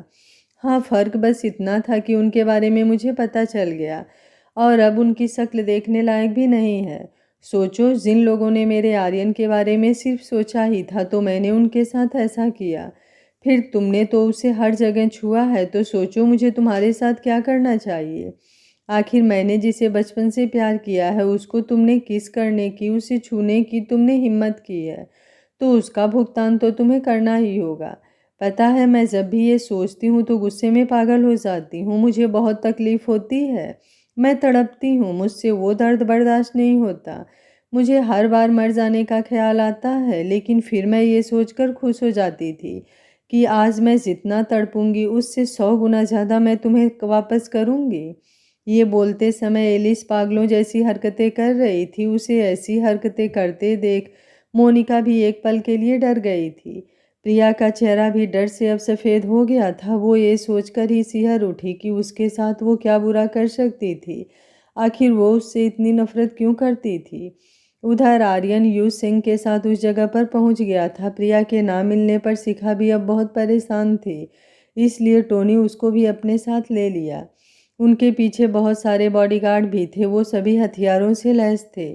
हाँ, फ़र्क बस इतना था कि उनके बारे में मुझे पता चल गया और अब उनकी शक्ल देखने लायक भी नहीं है। सोचो, जिन लोगों ने मेरे आर्यन के बारे में सिर्फ सोचा ही था तो मैंने उनके साथ ऐसा किया। फिर तुमने तो उसे हर जगह छुआ है, तो सोचो मुझे तुम्हारे साथ क्या करना चाहिए। आखिर मैंने जिसे बचपन से प्यार किया है उसको तुमने किस करने की, उसे छूने की तुमने हिम्मत की है, तो उसका भुगतान तो तुम्हें करना ही होगा। पता है, मैं जब भी ये सोचती हूँ तो गुस्से में पागल हो जाती हूँ। मुझे बहुत तकलीफ़ होती है, मैं तड़पती हूँ, मुझसे वो दर्द बर्दाश्त नहीं होता। मुझे हर बार मर जाने का ख्याल आता है, लेकिन फिर मैं ये सोचकर खुश हो जाती थी कि आज मैं जितना तड़पूंगी उससे 100 गुना ज़्यादा मैं तुम्हें वापस करूँगी। ये बोलते समय एलिस पागलों जैसी हरकतें कर रही थी। उसे ऐसी हरकतें करते देख मोनिका भी एक पल के लिए डर गई थी। प्रिया का चेहरा भी डर से अब सफ़ेद हो गया था। वो ये सोचकर ही सिहर उठी कि उसके साथ वो क्या बुरा कर सकती थी। आखिर वो उससे इतनी नफरत क्यों करती थी। उधर आर्यन युज सिंह के साथ उस जगह पर पहुंच गया था। प्रिया के ना मिलने पर शिखा भी अब बहुत परेशान थी, इसलिए टोनी उसको भी अपने साथ ले लिया। उनके पीछे बहुत सारे बॉडीगार्ड भी थे, वो सभी हथियारों से लैस थे।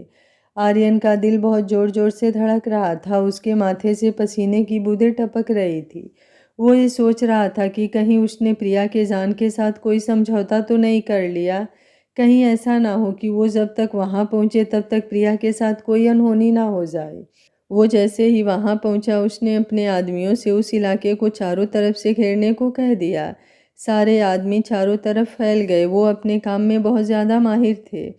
आर्यन का दिल बहुत जोर जोर से धड़क रहा था, उसके माथे से पसीने की बूंदें टपक रही थी। वो ये सोच रहा था कि कहीं उसने प्रिया के जान के साथ कोई समझौता तो नहीं कर लिया। कहीं ऐसा ना हो कि वो जब तक वहां पहुंचे तब तक प्रिया के साथ कोई अनहोनी ना हो जाए। वो जैसे ही वहां पहुंचा, उसने अपने आदमियों से उस इलाके को चारों तरफ से घेरने को कह दिया। सारे आदमी चारों तरफ फैल गए, वो अपने काम में बहुत ज़्यादा माहिर थे।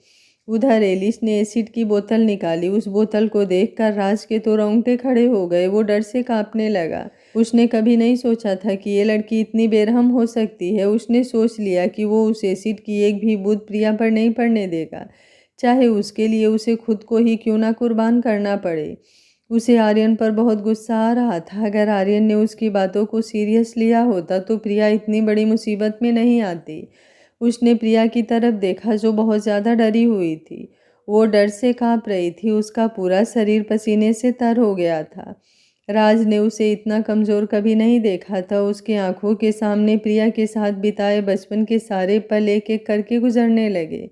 उधर एलिस ने एसिड की बोतल निकाली। उस बोतल को देखकर राज के तो रोंगटे खड़े हो गए, वो डर से कांपने लगा। उसने कभी नहीं सोचा था कि ये लड़की इतनी बेरहम हो सकती है। उसने सोच लिया कि वो उस एसिड की एक भी बूंद प्रिया पर नहीं पड़ने देगा, चाहे उसके लिए उसे खुद को ही क्यों ना कुर्बान करना पड़े। उसे आर्यन पर बहुत गुस्सा आ रहा था। अगर आर्यन ने उसकी बातों को सीरियस लिया होता तो प्रिया इतनी बड़ी मुसीबत में नहीं आती। उसने प्रिया की तरफ देखा जो बहुत ज़्यादा डरी हुई थी। वो डर से कांप रही थी, उसका पूरा शरीर पसीने से तर हो गया था। राज ने उसे इतना कमज़ोर कभी नहीं देखा था। उसके आंखों के सामने प्रिया के साथ बिताए बचपन के सारे पल एक एक करके गुजरने लगे।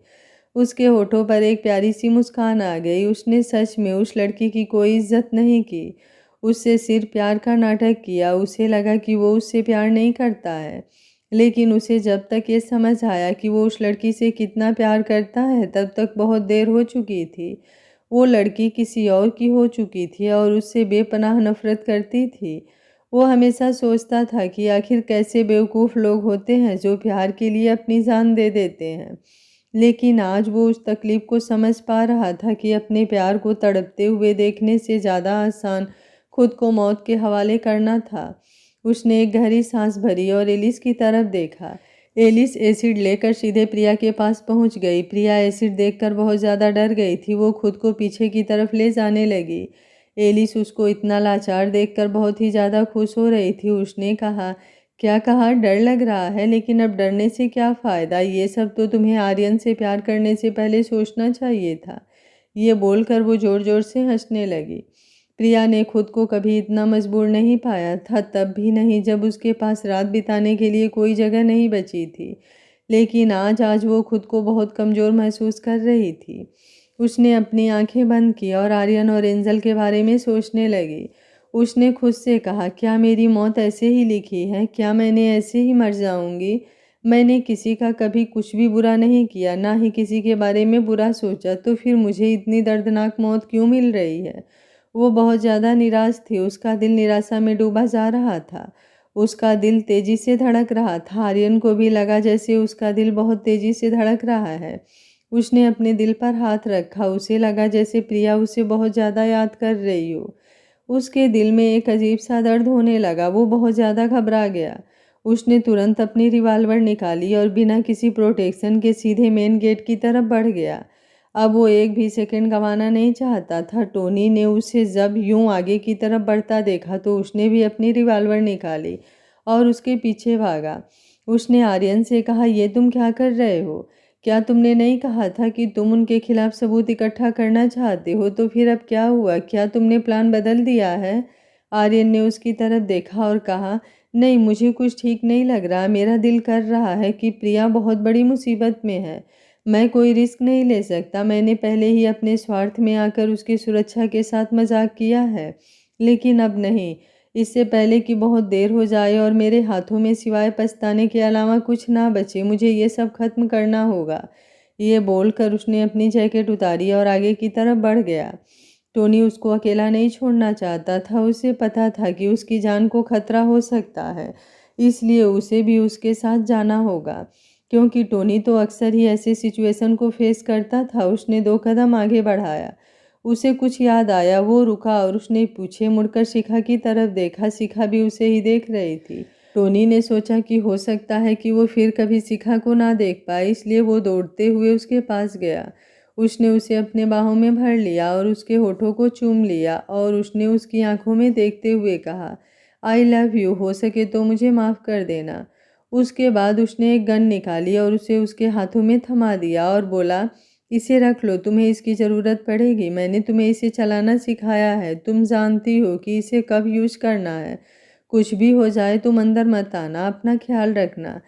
उसके होठों पर एक प्यारी सी मुस्कान आ गई। उसने सच में उस लड़की की कोई इज्जत नहीं की, उससे सिर्फ प्यार का नाटक किया। उसे लगा कि वो उससे प्यार नहीं करता है, लेकिन उसे जब तक ये समझ आया कि वो उस लड़की से कितना प्यार करता है तब तक बहुत देर हो चुकी थी। वो लड़की किसी और की हो चुकी थी और उससे बेपनाह नफरत करती थी। वो हमेशा सोचता था कि आखिर कैसे बेवकूफ़ लोग होते हैं जो प्यार के लिए अपनी जान दे देते हैं। लेकिन आज वो उस तकलीफ को समझ पा रहा था कि अपने प्यार को तड़पते हुए देखने से ज़्यादा आसान खुद को मौत के हवाले करना था। उसने एक गहरी सांस भरी और एलिस की तरफ देखा। एलिस एसिड लेकर सीधे प्रिया के पास पहुंच गई। प्रिया एसिड देखकर बहुत ज़्यादा डर गई थी, वो खुद को पीछे की तरफ ले जाने लगी। एलिस उसको इतना लाचार देखकर बहुत ही ज़्यादा खुश हो रही थी। उसने कहा, क्या कहा? डर लग रहा है, लेकिन अब डरने से क्या फ़ायदा? ये सब तो तुम्हें आर्यन से प्यार करने से पहले सोचना चाहिए था। ये बोलकर वो ज़ोर ज़ोर से हंसने लगी। प्रिया ने खुद को कभी इतना मजबूर नहीं पाया था, तब भी नहीं जब उसके पास रात बिताने के लिए कोई जगह नहीं बची थी। लेकिन आज वो खुद को बहुत कमज़ोर महसूस कर रही थी। उसने अपनी आंखें बंद की और आर्यन और एंजल के बारे में सोचने लगी। उसने खुद से कहा, क्या मेरी मौत ऐसे ही लिखी है? क्या मैंने ऐसे ही मर जाऊंगी? मैंने किसी का कभी कुछ भी बुरा नहीं किया, ना ही किसी के बारे में बुरा सोचा, तो फिर मुझे इतनी दर्दनाक मौत क्यों मिल रही है? वो बहुत ज़्यादा निराश थी। उसका दिल निराशा में डूबा जा रहा था। उसका दिल तेजी से धड़क रहा था। आर्यन को भी लगा जैसे उसका दिल बहुत तेजी से धड़क रहा है। उसने अपने दिल पर हाथ रखा। उसे लगा जैसे प्रिया उसे बहुत ज़्यादा याद कर रही हो। उसके दिल में एक अजीब सा दर्द होने लगा। वो बहुत ज़्यादा घबरा गया। उसने तुरंत अपनी रिवॉल्वर निकाली और बिना किसी प्रोटेक्शन के सीधे मेन गेट की तरफ बढ़ गया। अब वो एक भी सेकंड गंवाना नहीं चाहता था। टोनी ने उसे जब यूं आगे की तरफ बढ़ता देखा तो उसने भी अपनी रिवॉल्वर निकाली और उसके पीछे भागा। उसने आर्यन से कहा, ये तुम क्या कर रहे हो? क्या तुमने नहीं कहा था कि तुम उनके खिलाफ सबूत इकट्ठा करना चाहते हो? तो फिर अब क्या हुआ? क्या तुमने प्लान बदल दिया है? आर्यन ने उसकी तरफ देखा और कहा, नहीं, मुझे कुछ ठीक नहीं लग रहा। मेरा दिल कर रहा है कि प्रिया बहुत बड़ी मुसीबत में है। मैं कोई रिस्क नहीं ले सकता। मैंने पहले ही अपने स्वार्थ में आकर उसकी सुरक्षा के साथ मजाक किया है, लेकिन अब नहीं। इससे पहले कि बहुत देर हो जाए और मेरे हाथों में सिवाय पछताने के अलावा कुछ ना बचे, मुझे ये सब खत्म करना होगा। ये बोलकर उसने अपनी जैकेट उतारी और आगे की तरफ बढ़ गया। टोनी उसको अकेला नहीं छोड़ना चाहता था। उसे पता था कि उसकी जान को खतरा हो सकता है, इसलिए उसे भी उसके साथ जाना होगा। क्योंकि टोनी तो अक्सर ही ऐसे सिचुएशन को फेस करता था। उसने 2 कदम आगे बढ़ाया। उसे कुछ याद आया। वो रुका और उसने पीछे मुड़कर शिखा की तरफ देखा। शिखा भी उसे ही देख रही थी। टोनी ने सोचा कि हो सकता है कि वो फिर कभी शिखा को ना देख पाए, इसलिए वो दौड़ते हुए उसके पास गया। उसने उसे अपने बाहों में भर लिया और उसके होठों को चूम लिया और उसने उसकी आंखों में देखते हुए कहा, आई लव यू, हो सके तो मुझे माफ़ कर देना। उसके बाद उसने एक गन निकाली और उसे उसके हाथों में थमा दिया और बोला, इसे रख लो, तुम्हें इसकी ज़रूरत पड़ेगी। मैंने तुम्हें इसे चलाना सिखाया है, तुम जानती हो कि इसे कब यूज करना है। कुछ भी हो जाए तुम अंदर मत आना, अपना ख्याल रखना।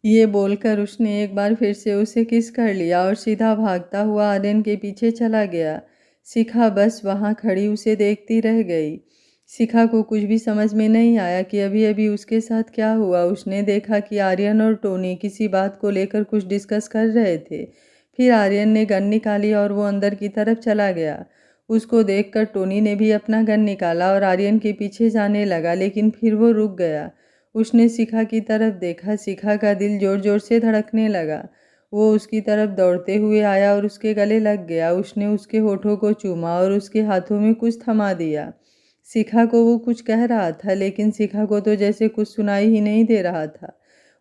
ये बोलकर उसने एक बार फिर से उसे किस कर लिया और सीधा भागता हुआ आर्यन के पीछे चला गया। शिखा बस वहाँ खड़ी उसे देखती रह गई। शिखा को कुछ भी समझ में नहीं आया कि अभी अभी उसके साथ क्या हुआ। उसने देखा कि आर्यन और टोनी किसी बात को लेकर कुछ डिस्कस कर रहे थे। फिर आर्यन ने गन निकाली और वो अंदर की तरफ चला गया। उसको देखकर टोनी ने भी अपना गन निकाला और आर्यन के पीछे जाने लगा, लेकिन फिर वो रुक गया। उसने शिखा की तरफ देखा। शिखा का दिल जोर जोर से धड़कने लगा। वो उसकी तरफ दौड़ते हुए आया और उसके गले लग गया। उसने उसके होठों को चूमा और उसके हाथों में कुछ थमा दिया। शिखा को वो कुछ कह रहा था, लेकिन शिखा को तो जैसे कुछ सुनाई ही नहीं दे रहा था।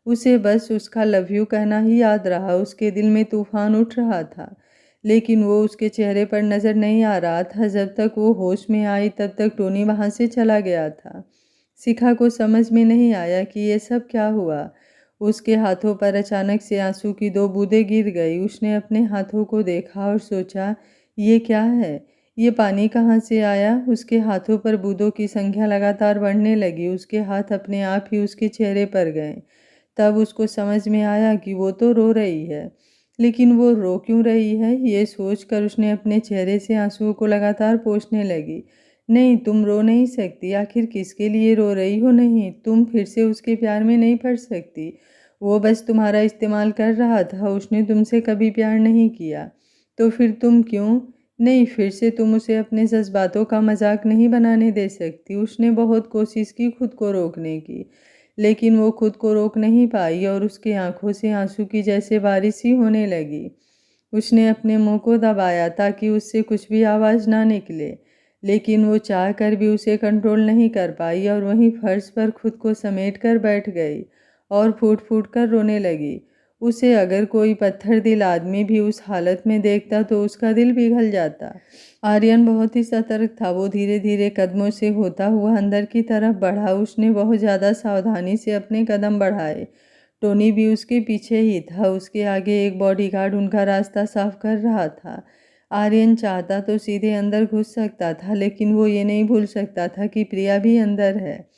उसे बस उसका लव यू कहना ही याद रहा। उसके दिल में तूफान उठ रहा था, लेकिन वो उसके चेहरे पर नज़र नहीं आ रहा था। जब तक वो होश में आई तब तक टोनी वहाँ से चला गया था। शिखा को समझ में नहीं आया कि ये सब क्या हुआ। उसके हाथों पर अचानक से आंसू की 2 बूंदें गिर गई। उसने अपने हाथों को देखा और सोचा, ये क्या है? ये पानी कहाँ से आया? उसके हाथों पर बूंदों की संख्या लगातार बढ़ने लगी। उसके हाथ अपने आप ही उसके चेहरे पर गए। तब उसको समझ में आया कि वो तो रो रही है, लेकिन वो रो क्यों रही है? ये सोचकर उसने अपने चेहरे से आंसुओं को लगातार पोंछने लगी। नहीं, तुम रो नहीं सकती। आखिर किसके लिए रो रही हो? नहीं, तुम फिर से उसके प्यार में नहीं पड़ सकती। वो बस तुम्हारा इस्तेमाल कर रहा था। उसने तुमसे कभी प्यार नहीं किया, तो फिर तुम क्यों? नहीं, फिर से तुम उसे अपने जज्बातों का मजाक नहीं बनाने दे सकती। उसने बहुत कोशिश की खुद को रोकने की, लेकिन वो खुद को रोक नहीं पाई और उसकी आंखों से आंसू की जैसे बारिश ही होने लगी। उसने अपने मुंह को दबाया ताकि उससे कुछ भी आवाज़ ना निकले, लेकिन वो चाह कर भी उसे कंट्रोल नहीं कर पाई और वहीं फर्श पर खुद को समेट कर बैठ गई और फूट फूट कर रोने लगी। उसे अगर कोई पत्थर दिल आदमी भी उस हालत में देखता तो उसका दिल पिघल जाता। आर्यन बहुत ही सतर्क था। वो धीरे धीरे कदमों से होता हुआ अंदर की तरफ बढ़ा। उसने बहुत ज़्यादा सावधानी से अपने कदम बढ़ाए। टोनी भी उसके पीछे ही था। उसके आगे एक बॉडीगार्ड उनका रास्ता साफ कर रहा था। आर्यन चाहता तो सीधे अंदर घुस सकता था, लेकिन वो ये नहीं भूल सकता था कि प्रिया भी अंदर है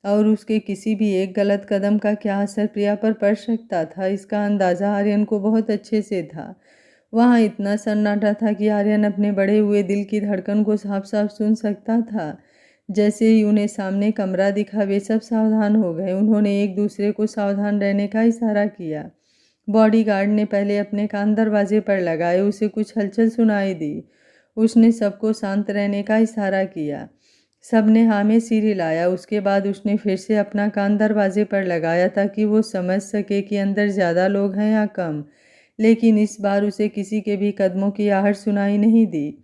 और उसके किसी भी एक गलत कदम का क्या असर प्रिया पर पड़ सकता था, इसका अंदाज़ा आर्यन को बहुत अच्छे से था। वहाँ इतना सन्नाटा था कि आर्यन अपने बढ़े हुए दिल की धड़कन को साफ साफ सुन सकता था। जैसे ही उन्हें सामने कमरा दिखा वे सब सावधान हो गए। उन्होंने एक दूसरे को सावधान रहने का इशारा किया। बॉडीगार्ड ने पहले अपने कान दरवाजे पर लगाए। उसे कुछ हलचल सुनाई दी। उसने सबको शांत रहने का इशारा किया। सबने हाँ में सिर हिलाया। उसके बाद उसने फिर से अपना कान दरवाजे पर लगाया ताकि वो समझ सके कि अंदर ज़्यादा लोग हैं या कम, लेकिन इस बार उसे किसी के भी कदमों की आहट सुनाई नहीं दी।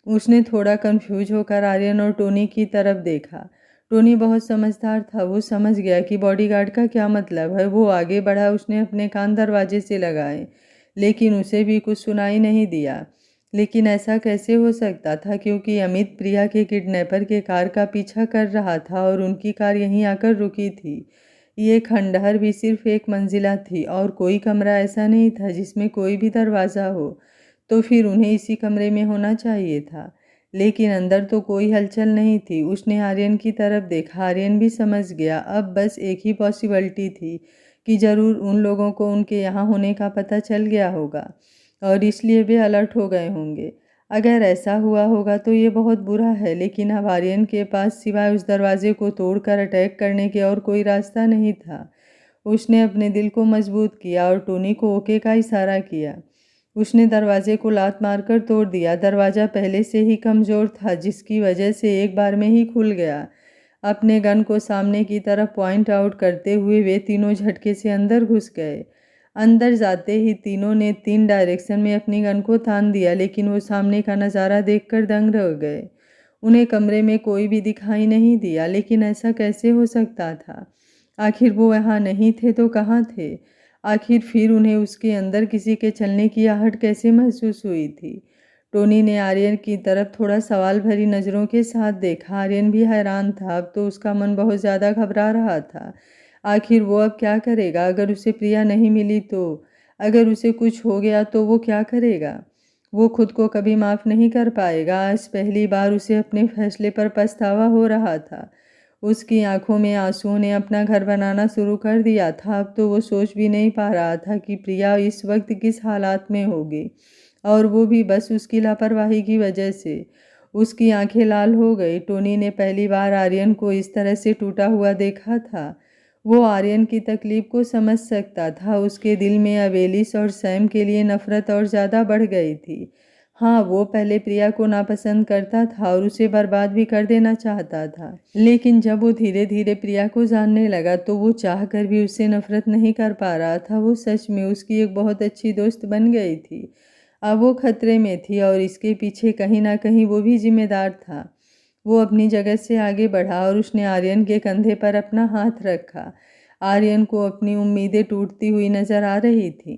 उसने थोड़ा कंफ्यूज होकर आर्यन और टोनी की तरफ देखा। टोनी बहुत समझदार था। वो समझ गया कि बॉडीगार्ड का क्या मतलब है। वो आगे बढ़ा। उसने अपने कान दरवाजे से लगाए, लेकिन उसे भी कुछ सुनाई नहीं दिया। लेकिन ऐसा कैसे हो सकता था, क्योंकि अमित प्रिया के किडनैपर के कार का पीछा कर रहा था और उनकी कार यहीं आकर रुकी थी। ये खंडहर भी सिर्फ एक मंजिला थी और कोई कमरा ऐसा नहीं था जिसमें कोई भी दरवाज़ा हो, तो फिर उन्हें इसी कमरे में होना चाहिए था। लेकिन अंदर तो कोई हलचल नहीं थी। उसने आर्यन की तरफ देखा। आर्यन भी समझ गया। अब बस एक ही पॉसिबिलिटी थी कि ज़रूर उन लोगों को उनके यहाँ होने का पता चल गया होगा और इसलिए वे अलर्ट हो गए होंगे। अगर ऐसा हुआ होगा तो ये बहुत बुरा है, लेकिन अब आर्यन के पास सिवाय उस दरवाजे को तोड़कर अटैक करने के और कोई रास्ता नहीं था। उसने अपने दिल को मजबूत किया और टोनी को ओके का इशारा किया। उसने दरवाजे को लात मारकर तोड़ दिया। दरवाज़ा पहले से ही कमज़ोर था, जिसकी वजह से एक बार में ही खुल गया। अपने गन को सामने की तरफ पॉइंट आउट करते हुए वे तीनों झटके से अंदर घुस गए। अंदर जाते ही तीनों ने 3 डायरेक्शन में अपनी गन को तान दिया, लेकिन वो सामने का नज़ारा देखकर दंग रह गए। उन्हें कमरे में कोई भी दिखाई नहीं दिया, लेकिन ऐसा कैसे हो सकता था? आखिर वो यहाँ नहीं थे तो कहाँ थे? आखिर फिर उन्हें उसके अंदर किसी के चलने की आहट कैसे महसूस हुई थी? टोनी ने आर्यन की तरफ थोड़ा सवाल भरी नज़रों के साथ देखा। आर्यन भी हैरान था। अब तो उसका मन बहुत ज़्यादा घबरा रहा था। आखिर वो अब क्या करेगा? अगर उसे प्रिया नहीं मिली तो? अगर उसे कुछ हो गया तो वो क्या करेगा? वो खुद को कभी माफ़ नहीं कर पाएगा। आज पहली बार उसे अपने फैसले पर पछतावा हो रहा था। उसकी आंखों में आंसुओं ने अपना घर बनाना शुरू कर दिया था। अब तो वो सोच भी नहीं पा रहा था कि प्रिया इस वक्त किस हालात में होगी, और वो भी बस उसकी लापरवाही की वजह से। उसकी आंखें लाल हो गई। टोनी ने पहली बार आर्यन को इस तरह से टूटा हुआ देखा था। वो आर्यन की तकलीफ को समझ सकता था। उसके दिल में अब एलिस और सैम के लिए नफरत और ज़्यादा बढ़ गई थी। हाँ, वो पहले प्रिया को नापसंद करता था और उसे बर्बाद भी कर देना चाहता था, लेकिन जब वो धीरे धीरे प्रिया को जानने लगा तो वो चाह कर भी उससे नफरत नहीं कर पा रहा था। वो सच में उसकी एक बहुत अच्छी दोस्त बन गई थी। अब वो खतरे में थी और इसके पीछे कहीं ना कहीं वो भी जिम्मेदार था। वो अपनी जगह से आगे बढ़ा और उसने आर्यन के कंधे पर अपना हाथ रखा। आर्यन को अपनी उम्मीदें टूटती हुई नजर आ रही थी,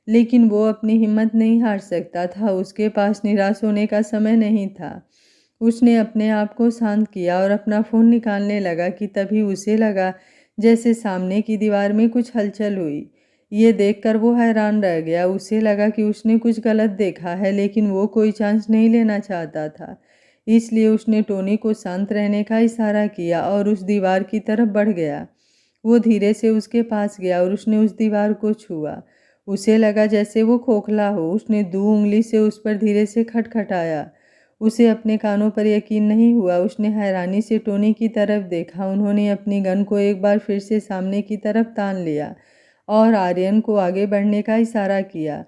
लेकिन वो अपनी हिम्मत नहीं हार सकता था। उसके पास निराश होने का समय नहीं था। उसने अपने आप को शांत किया और अपना फ़ोन निकालने लगा कि तभी उसे लगा जैसे सामने की दीवार में कुछ हलचल हुई। ये देखकर वो हैरान रह गया। उसे लगा कि उसने कुछ गलत देखा है, लेकिन वो कोई चांस नहीं लेना चाहता था। इसलिए उसने टोनी को शांत रहने का इशारा किया और उस दीवार की तरफ बढ़ गया। वो धीरे से उसके पास गया और उसने उस दीवार को छुआ। उसे लगा जैसे वो खोखला हो। उसने 2 उंगली से उस पर धीरे से खटखटाया। उसे अपने कानों पर यकीन नहीं हुआ। उसने हैरानी से टोनी की तरफ देखा। उन्होंने अपनी गन को एक बार फिर से सामने की तरफ तान लिया और आर्यन को आगे बढ़ने का इशारा किया।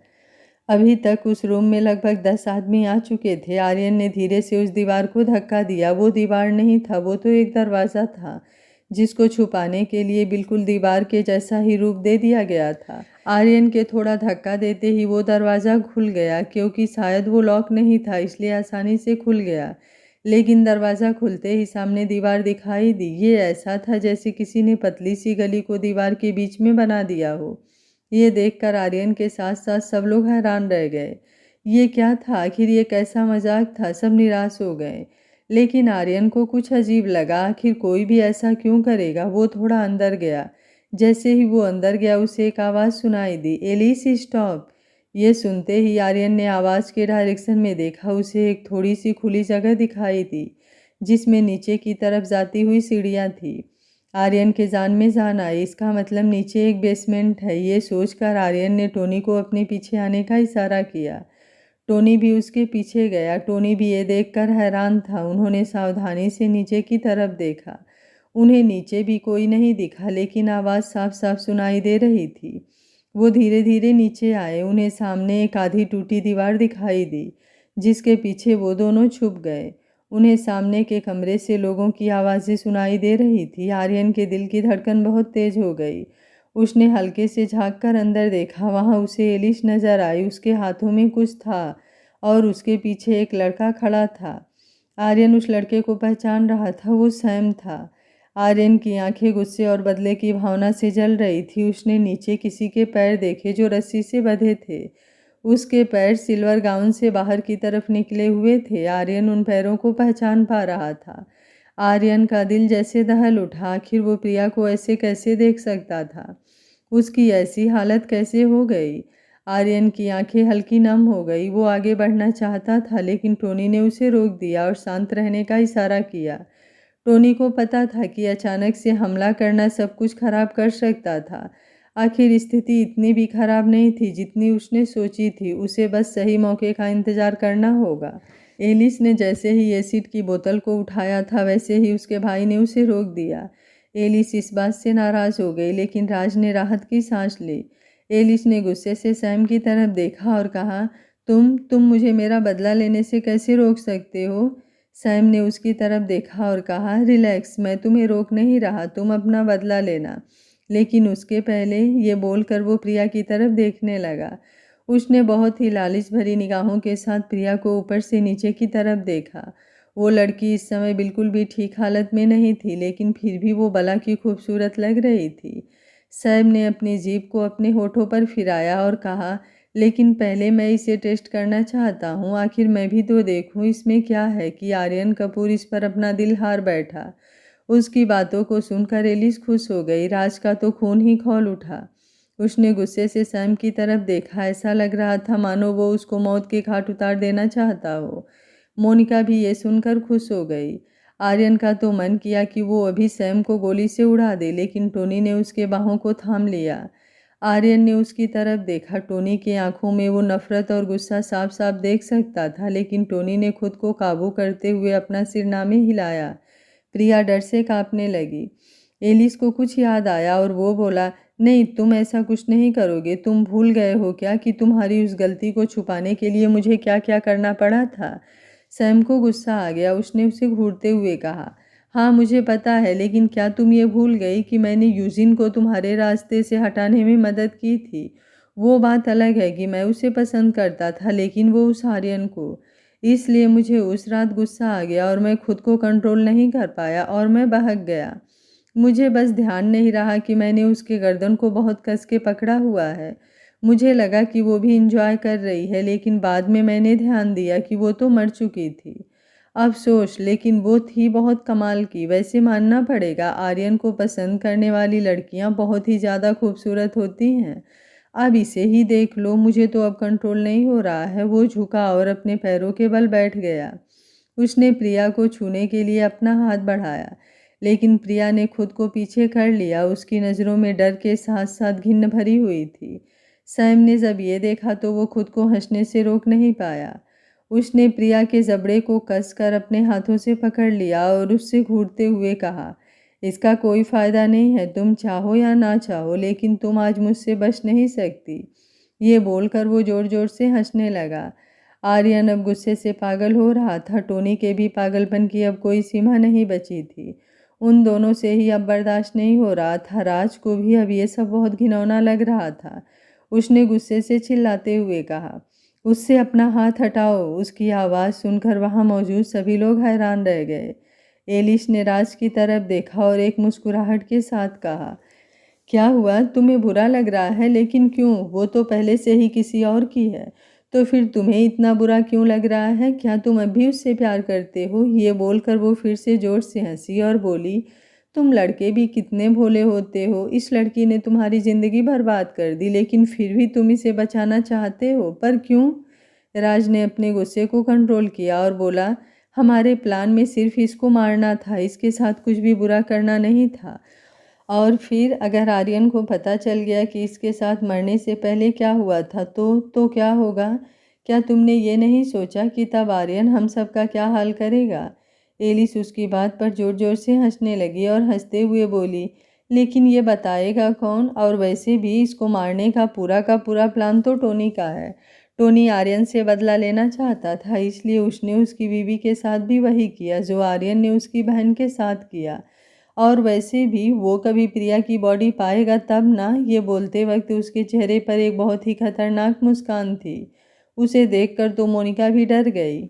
अभी तक उस रूम में लगभग 10 आदमी आ चुके थे। आर्यन ने धीरे से उस दीवार को धक्का दिया। वो दीवार नहीं था, वो तो एक दरवाज़ा था, जिसको छुपाने के लिए बिल्कुल दीवार के जैसा ही रूप दे दिया गया था। आर्यन के थोड़ा धक्का देते ही वो दरवाज़ा खुल गया। क्योंकि शायद वो लॉक नहीं था, इसलिए आसानी से खुल गया। लेकिन दरवाज़ा खुलते ही सामने दीवार दिखाई दी। ये ऐसा था जैसे किसी ने पतली सी गली को दीवार के बीच में बना दिया हो। ये देखकर आर्यन के साथ साथ सब लोग हैरान रह गए। ये क्या था? आखिर ये कैसा मजाक था? सब निराश हो गए। लेकिन आर्यन को कुछ अजीब लगा। आखिर कोई भी ऐसा क्यों करेगा? वो थोड़ा अंदर गया। जैसे ही वो अंदर गया उसे एक आवाज़ सुनाई दी, एलिस स्टॉप। ये सुनते ही आर्यन ने आवाज़ के डायरेक्शन में देखा। उसे एक थोड़ी सी खुली जगह दिखाई दी, जिसमें नीचे की तरफ जाती हुई सीढ़ियाँ थी। आर्यन के जान में जान आई। इसका मतलब नीचे एक बेसमेंट है। ये सोचकर आर्यन ने टोनी को अपने पीछे आने का इशारा किया। टोनी भी उसके पीछे गया। टोनी भी ये देखकर हैरान था। उन्होंने सावधानी से नीचे की तरफ देखा। उन्हें नीचे भी कोई नहीं दिखा, लेकिन आवाज़ साफ साफ सुनाई दे रही थी। वो धीरे धीरे नीचे आए। उन्हें सामने एक आधी टूटी दीवार दिखाई दी, जिसके पीछे वो दोनों छुप गए। उन्हें सामने के कमरे से लोगों की आवाज़ें सुनाई दे रही थी। आर्यन के दिल की धड़कन बहुत तेज हो गई। उसने हल्के से झांक कर अंदर देखा। वहाँ उसे एलिस नजर आई। उसके हाथों में कुछ था और उसके पीछे एक लड़का खड़ा था। आर्यन उस लड़के को पहचान रहा था। वो सैम था। आर्यन की आंखें गुस्से और बदले की भावना से जल रही थी। उसने नीचे किसी के पैर देखे जो रस्सी से बंधे थे। उसके पैर सिल्वर गाउन से बाहर की तरफ निकले हुए थे। आर्यन उन पैरों को पहचान पा रहा था। आर्यन का दिल जैसे दहल उठा। आखिर वो प्रिया को ऐसे कैसे देख सकता था? उसकी ऐसी हालत कैसे हो गई? आर्यन की आंखें हल्की नम हो गई। वो आगे बढ़ना चाहता था, लेकिन टोनी ने उसे रोक दिया और शांत रहने का इशारा किया। टोनी को पता था कि अचानक से हमला करना सब कुछ खराब कर सकता था। आखिर स्थिति इतनी भी खराब नहीं थी जितनी उसने सोची थी। उसे बस सही मौके का इंतजार करना होगा। एलिस ने जैसे ही एसिड की बोतल को उठाया था, वैसे ही उसके भाई ने उसे रोक दिया। एलिस इस बात से नाराज हो गई, लेकिन राज ने राहत की सांस ली। एलिस ने गुस्से से सैम की तरफ देखा और कहा, तुम मुझे मेरा बदला लेने से कैसे रोक सकते हो? सैम ने उसकी तरफ देखा और कहा, रिलैक्स, मैं तुम्हें रोक नहीं रहा, तुम अपना बदला लेना। लेकिन उसके पहले ये बोलकर वो प्रिया की तरफ देखने लगा। उसने बहुत ही लालच भरी निगाहों के साथ प्रिया को ऊपर से नीचे की तरफ देखा। वो लड़की इस समय बिल्कुल भी ठीक हालत में नहीं थी, लेकिन फिर भी वो बला की खूबसूरत लग रही थी। सैम ने अपनी जीभ को अपने होठों पर फिराया और कहा, लेकिन पहले मैं इसे टेस्ट करना चाहता हूँ। आखिर मैं भी तो देखूँ इसमें क्या है कि आर्यन कपूर इस पर अपना दिल हार बैठा। उसकी बातों को सुनकर एलिस खुश हो गई। राज का तो खून ही खौल उठा। उसने गुस्से से सैम की तरफ देखा। ऐसा लग रहा था मानो वो उसको मौत के घाट उतार देना चाहता हो। मोनिका भी ये सुनकर खुश हो गई। आर्यन का तो मन किया कि वो अभी सैम को गोली से उड़ा दे, लेकिन टोनी ने उसके बाहों को थाम लिया। आर्यन ने उसकी तरफ देखा। टोनी की आंखों में वो नफरत और गुस्सा साफ साफ देख सकता था, लेकिन टोनी ने खुद को काबू करते हुए अपना सिर ना में हिलाया। प्रिया डर से कांपने लगी। एलिस को कुछ याद आया और वो बोला, नहीं, तुम ऐसा कुछ नहीं करोगे। तुम भूल गए हो क्या कि तुम्हारी उस गलती को छुपाने के लिए मुझे क्या क्या करना पड़ा था। सैम को गुस्सा आ गया। उसने उसे घूरते हुए कहा, हाँ मुझे पता है, लेकिन क्या तुम ये भूल गई कि मैंने यूजिन को तुम्हारे रास्ते से हटाने में मदद की थी। वो बात अलग है कि मैं उसे पसंद करता था, लेकिन वो उस आर्यन को। इसलिए मुझे उस रात गुस्सा आ गया और मैं खुद को कंट्रोल नहीं कर पाया और मैं बहक गया। मुझे बस ध्यान नहीं रहा कि मैंने उसके गर्दन को बहुत कस के पकड़ा हुआ है। मुझे लगा कि वो भी इंजॉय कर रही है, लेकिन बाद में मैंने ध्यान दिया कि वो तो मर चुकी थी। अफसोस, लेकिन वो थी बहुत कमाल की। वैसे मानना पड़ेगा, आर्यन को पसंद करने वाली लड़कियां बहुत ही ज़्यादा खूबसूरत होती हैं। अब इसे ही देख लो, मुझे तो अब कंट्रोल नहीं हो रहा है। वो झुका और अपने पैरों के बल बैठ गया। उसने प्रिया को छूने के लिए अपना हाथ बढ़ाया, लेकिन प्रिया ने खुद को पीछे कर लिया। उसकी नज़रों में डर के साथ साथ घिन भरी हुई थी। सैम ने जब ये देखा तो वो खुद को हंसने से रोक नहीं पाया। उसने प्रिया के जबड़े को कसकर अपने हाथों से पकड़ लिया और उससे घूरते हुए कहा, इसका कोई फ़ायदा नहीं है। तुम चाहो या ना चाहो, लेकिन तुम आज मुझसे बच नहीं सकती। ये बोलकर वो ज़ोर ज़ोर से हंसने लगा। आर्यन अब गुस्से से पागल हो रहा था। टोनी के भी पागलपन की अब कोई सीमा नहीं बची थी। उन दोनों से ही अब बर्दाश्त नहीं हो रहा था। राज को भी अब ये सब बहुत घिनौना लग रहा था। उसने गुस्से से चिल्लाते हुए कहा, उससे अपना हाथ हटाओ। उसकी आवाज़ सुनकर वहाँ मौजूद सभी लोग हैरान रह गए। एलिस ने राज की तरफ देखा और एक मुस्कुराहट के साथ कहा, क्या हुआ? तुम्हें बुरा लग रहा है? लेकिन क्यों? वो तो पहले से ही किसी और की है। तो फिर तुम्हें इतना बुरा क्यों लग रहा है? क्या तुम अब भी उससे प्यार करते हो? ये बोलकर वो फिर से जोर से हंसी और बोली, तुम लड़के भी कितने भोले होते हो। इस लड़की ने तुम्हारी ज़िंदगी बर्बाद कर दी, लेकिन फिर भी तुम इसे बचाना चाहते हो। पर क्यों? राज ने अपने गुस्से को कंट्रोल किया और बोला, हमारे प्लान में सिर्फ इसको मारना था, इसके साथ कुछ भी बुरा करना नहीं था। और फिर अगर आर्यन को पता चल गया कि इसके साथ मरने से पहले क्या हुआ था तो क्या होगा? क्या तुमने ये नहीं सोचा कि तब आर्यन हम सब का क्या हाल करेगा? एलिस उसकी बात पर जोर जोर से हंसने लगी और हंसते हुए बोली, लेकिन ये बताएगा कौन? और वैसे भी इसको मारने का पूरा प्लान तो टोनी का है। टोनी आर्यन से बदला लेना चाहता था, इसलिए उसने उसकी बीवी के साथ भी वही किया जो आर्यन ने उसकी बहन के साथ किया। और वैसे भी वो कभी प्रिया की बॉडी पाएगा तब ना। ये बोलते वक्त उसके चेहरे पर एक बहुत ही खतरनाक मुस्कान थी। उसे देखकर तो मोनिका भी डर गई।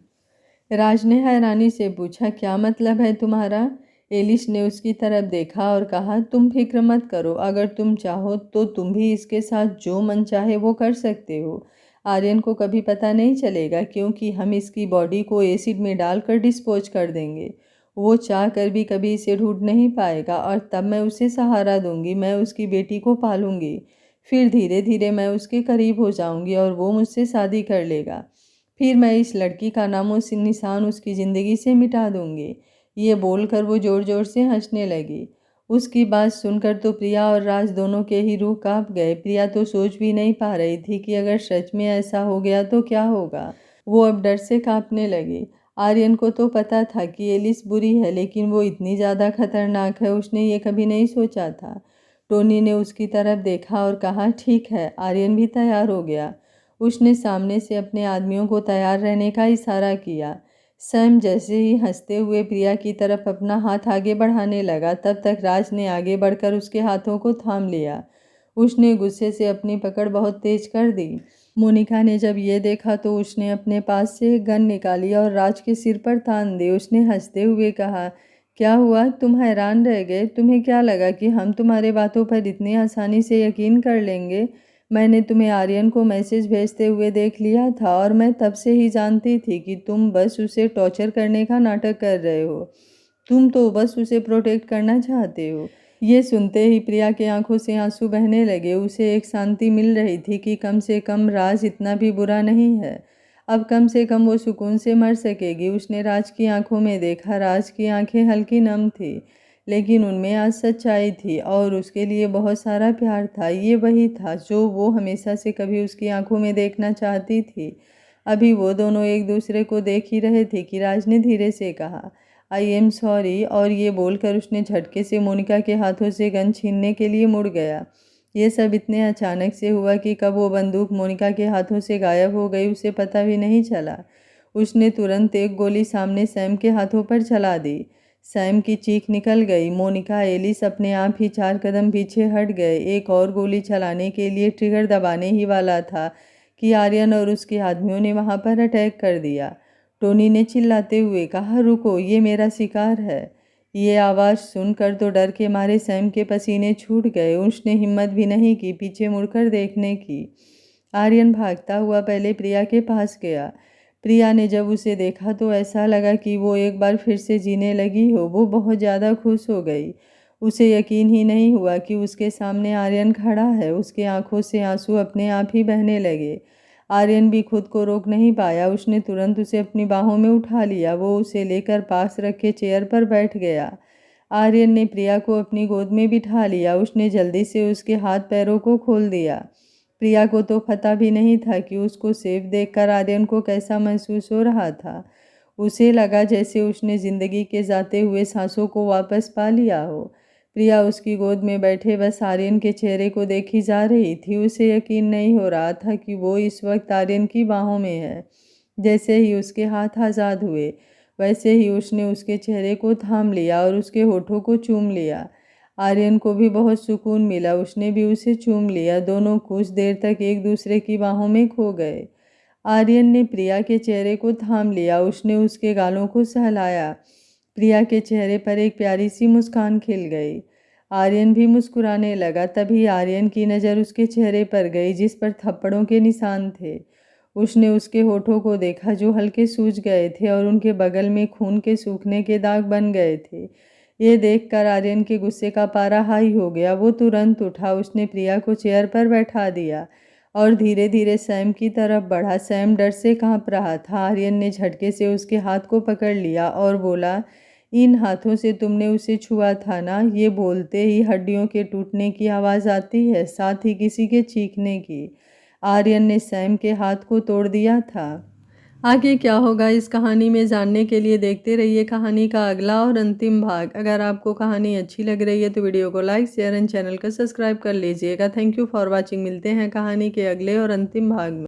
राज ने हैरानी से पूछा, क्या मतलब है तुम्हारा? एलिस ने उसकी तरफ देखा और कहा, तुम फिक्र मत करो। अगर तुम चाहो तो तुम भी इसके साथ जो मन चाहे वो कर सकते हो। आर्यन को कभी पता नहीं चलेगा, क्योंकि हम इसकी बॉडी को एसिड में डालकर डिस्पोज कर देंगे। वो चाह कर भी कभी इसे ढूंढ नहीं पाएगा और तब मैं उसे सहारा दूंगी। मैं उसकी बेटी को पालूंगी। फिर धीरे धीरे मैं उसके करीब हो जाऊंगी और वो मुझसे शादी कर लेगा। फिर मैं इस लड़की का नामो निशान उसकी ज़िंदगी से मिटा दूंगी। ये बोलकर वो ज़ोर ज़ोर से हंसने लगी। उसकी बात सुनकर तो प्रिया और राज दोनों के ही रूह कांप गए। प्रिया तो सोच भी नहीं पा रही थी कि अगर सच में ऐसा हो गया तो क्या होगा। वो अब डर से कांपने लगी। आर्यन को तो पता था कि एलिस बुरी है, लेकिन वो इतनी ज़्यादा खतरनाक है उसने ये कभी नहीं सोचा था। टोनी ने उसकी तरफ देखा और कहा, ठीक है। आर्यन भी तैयार हो गया। उसने सामने से अपने आदमियों को तैयार रहने का इशारा किया। सैम जैसे ही हंसते हुए प्रिया की तरफ अपना हाथ आगे बढ़ाने लगा, तब तक राज ने आगे बढ़कर उसके हाथों को थाम लिया। उसने गुस्से से अपनी पकड़ बहुत तेज कर दी। मोनिका ने जब ये देखा तो उसने अपने पास से एक गन निकाली और राज के सिर पर तान दी। उसने हंसते हुए कहा, क्या हुआ? तुम हैरान रह गए? तुम्हें क्या लगा कि हम तुम्हारे बातों पर इतनी आसानी से यकीन कर लेंगे? मैंने तुम्हें आर्यन को मैसेज भेजते हुए देख लिया था और मैं तब से ही जानती थी कि तुम बस उसे टॉर्चर करने का नाटक कर रहे हो। तुम तो बस उसे प्रोटेक्ट करना चाहते हो। ये सुनते ही प्रिया की आंखों से आंसू बहने लगे। उसे एक शांति मिल रही थी कि कम से कम राज इतना भी बुरा नहीं है। अब कम से कम वो सुकून से मर सकेगी। उसने राज की आंखों में देखा। राज की आंखें हल्की नम थी, लेकिन उनमें आज सच्चाई थी और उसके लिए बहुत सारा प्यार था। ये वही था जो वो हमेशा से कभी उसकी आंखों में देखना चाहती थी। अभी वो दोनों एक दूसरे को देख ही रहे थे कि राज ने धीरे से कहा, आई एम सॉरी, और ये बोलकर उसने झटके से मोनिका के हाथों से गन छीनने के लिए मुड़ गया। ये सब इतने अचानक से हुआ कि कब वो बंदूक मोनिका के हाथों से गायब हो गई उसे पता भी नहीं चला। उसने तुरंत एक गोली सामने सैम के हाथों पर चला दी। सैम की चीख निकल गई। मोनिका, एलिस अपने आप ही 4 कदम पीछे हट गए। एक और गोली चलाने के लिए ट्रिगर दबाने ही वाला था कि आर्यन और उसके आदमियों ने वहां पर अटैक कर दिया। टोनी ने चिल्लाते हुए कहा, रुको, ये मेरा शिकार है। ये आवाज़ सुनकर तो डर के मारे सैम के पसीने छूट गए। उसने हिम्मत भी नहीं की पीछे मुड़कर देखने की। आर्यन भागता हुआ पहले प्रिया के पास गया। प्रिया ने जब उसे देखा तो ऐसा लगा कि वो एक बार फिर से जीने लगी हो। वो बहुत ज़्यादा खुश हो गई। उसे यकीन ही नहीं हुआ कि उसके सामने आर्यन खड़ा है। उसके आंखों से आंसू अपने आप ही बहने लगे। आर्यन भी खुद को रोक नहीं पाया। उसने तुरंत उसे अपनी बाहों में उठा लिया। वो उसे लेकर पास रखे चेयर पर बैठ गया। आर्यन ने प्रिया को अपनी गोद में बिठा लिया। उसने जल्दी से उसके हाथ पैरों को खोल दिया। प्रिया को तो पता भी नहीं था कि उसको सेफ देखकर आर्यन को कैसा महसूस हो रहा था। उसे लगा जैसे उसने जिंदगी के जाते हुए सांसों को वापस पा लिया हो। प्रिया उसकी गोद में बैठे बस आर्यन के चेहरे को देखी जा रही थी। उसे यकीन नहीं हो रहा था कि वो इस वक्त आर्यन की बाहों में है। जैसे ही उसके हाथ आज़ाद हुए वैसे ही उसने उसके चेहरे को थाम लिया और उसके होठों को चूम लिया। आर्यन को भी बहुत सुकून मिला। उसने भी उसे चूम लिया। दोनों कुछ देर तक एक दूसरे की बाहों में खो गए। आर्यन ने प्रिया के चेहरे को थाम लिया। उसने उसके गालों को सहलाया। प्रिया के चेहरे पर एक प्यारी सी मुस्कान खिल गई। आर्यन भी मुस्कुराने लगा। तभी आर्यन की नज़र उसके चेहरे पर गई जिस पर थप्पड़ों के निशान थे। उसने उसके होठों को देखा जो हल्के सूज गए थे और उनके बगल में खून के सूखने के दाग बन गए थे। ये देखकर आर्यन के गुस्से का पारा हाई हो गया। वो तुरंत उठा। उसने प्रिया को चेयर पर बैठा दिया और धीरे धीरे सैम की तरफ बढ़ा। सैम डर से कांप रहा था। आर्यन ने झटके से उसके हाथ को पकड़ लिया और बोला, इन हाथों से तुमने उसे छुआ था ना? ये बोलते ही हड्डियों के टूटने की आवाज़ आती है, साथ ही किसी के चीखने की। आर्यन ने सैम के हाथ को तोड़ दिया था। आगे क्या होगा इस कहानी में जानने के लिए देखते रहिए कहानी का अगला और अंतिम भाग। अगर आपको कहानी अच्छी लग रही है तो वीडियो को लाइक, शेयर एंड चैनल को सब्सक्राइब कर लीजिएगा। Thank you for watching. मिलते हैं कहानी के अगले और अंतिम भाग में।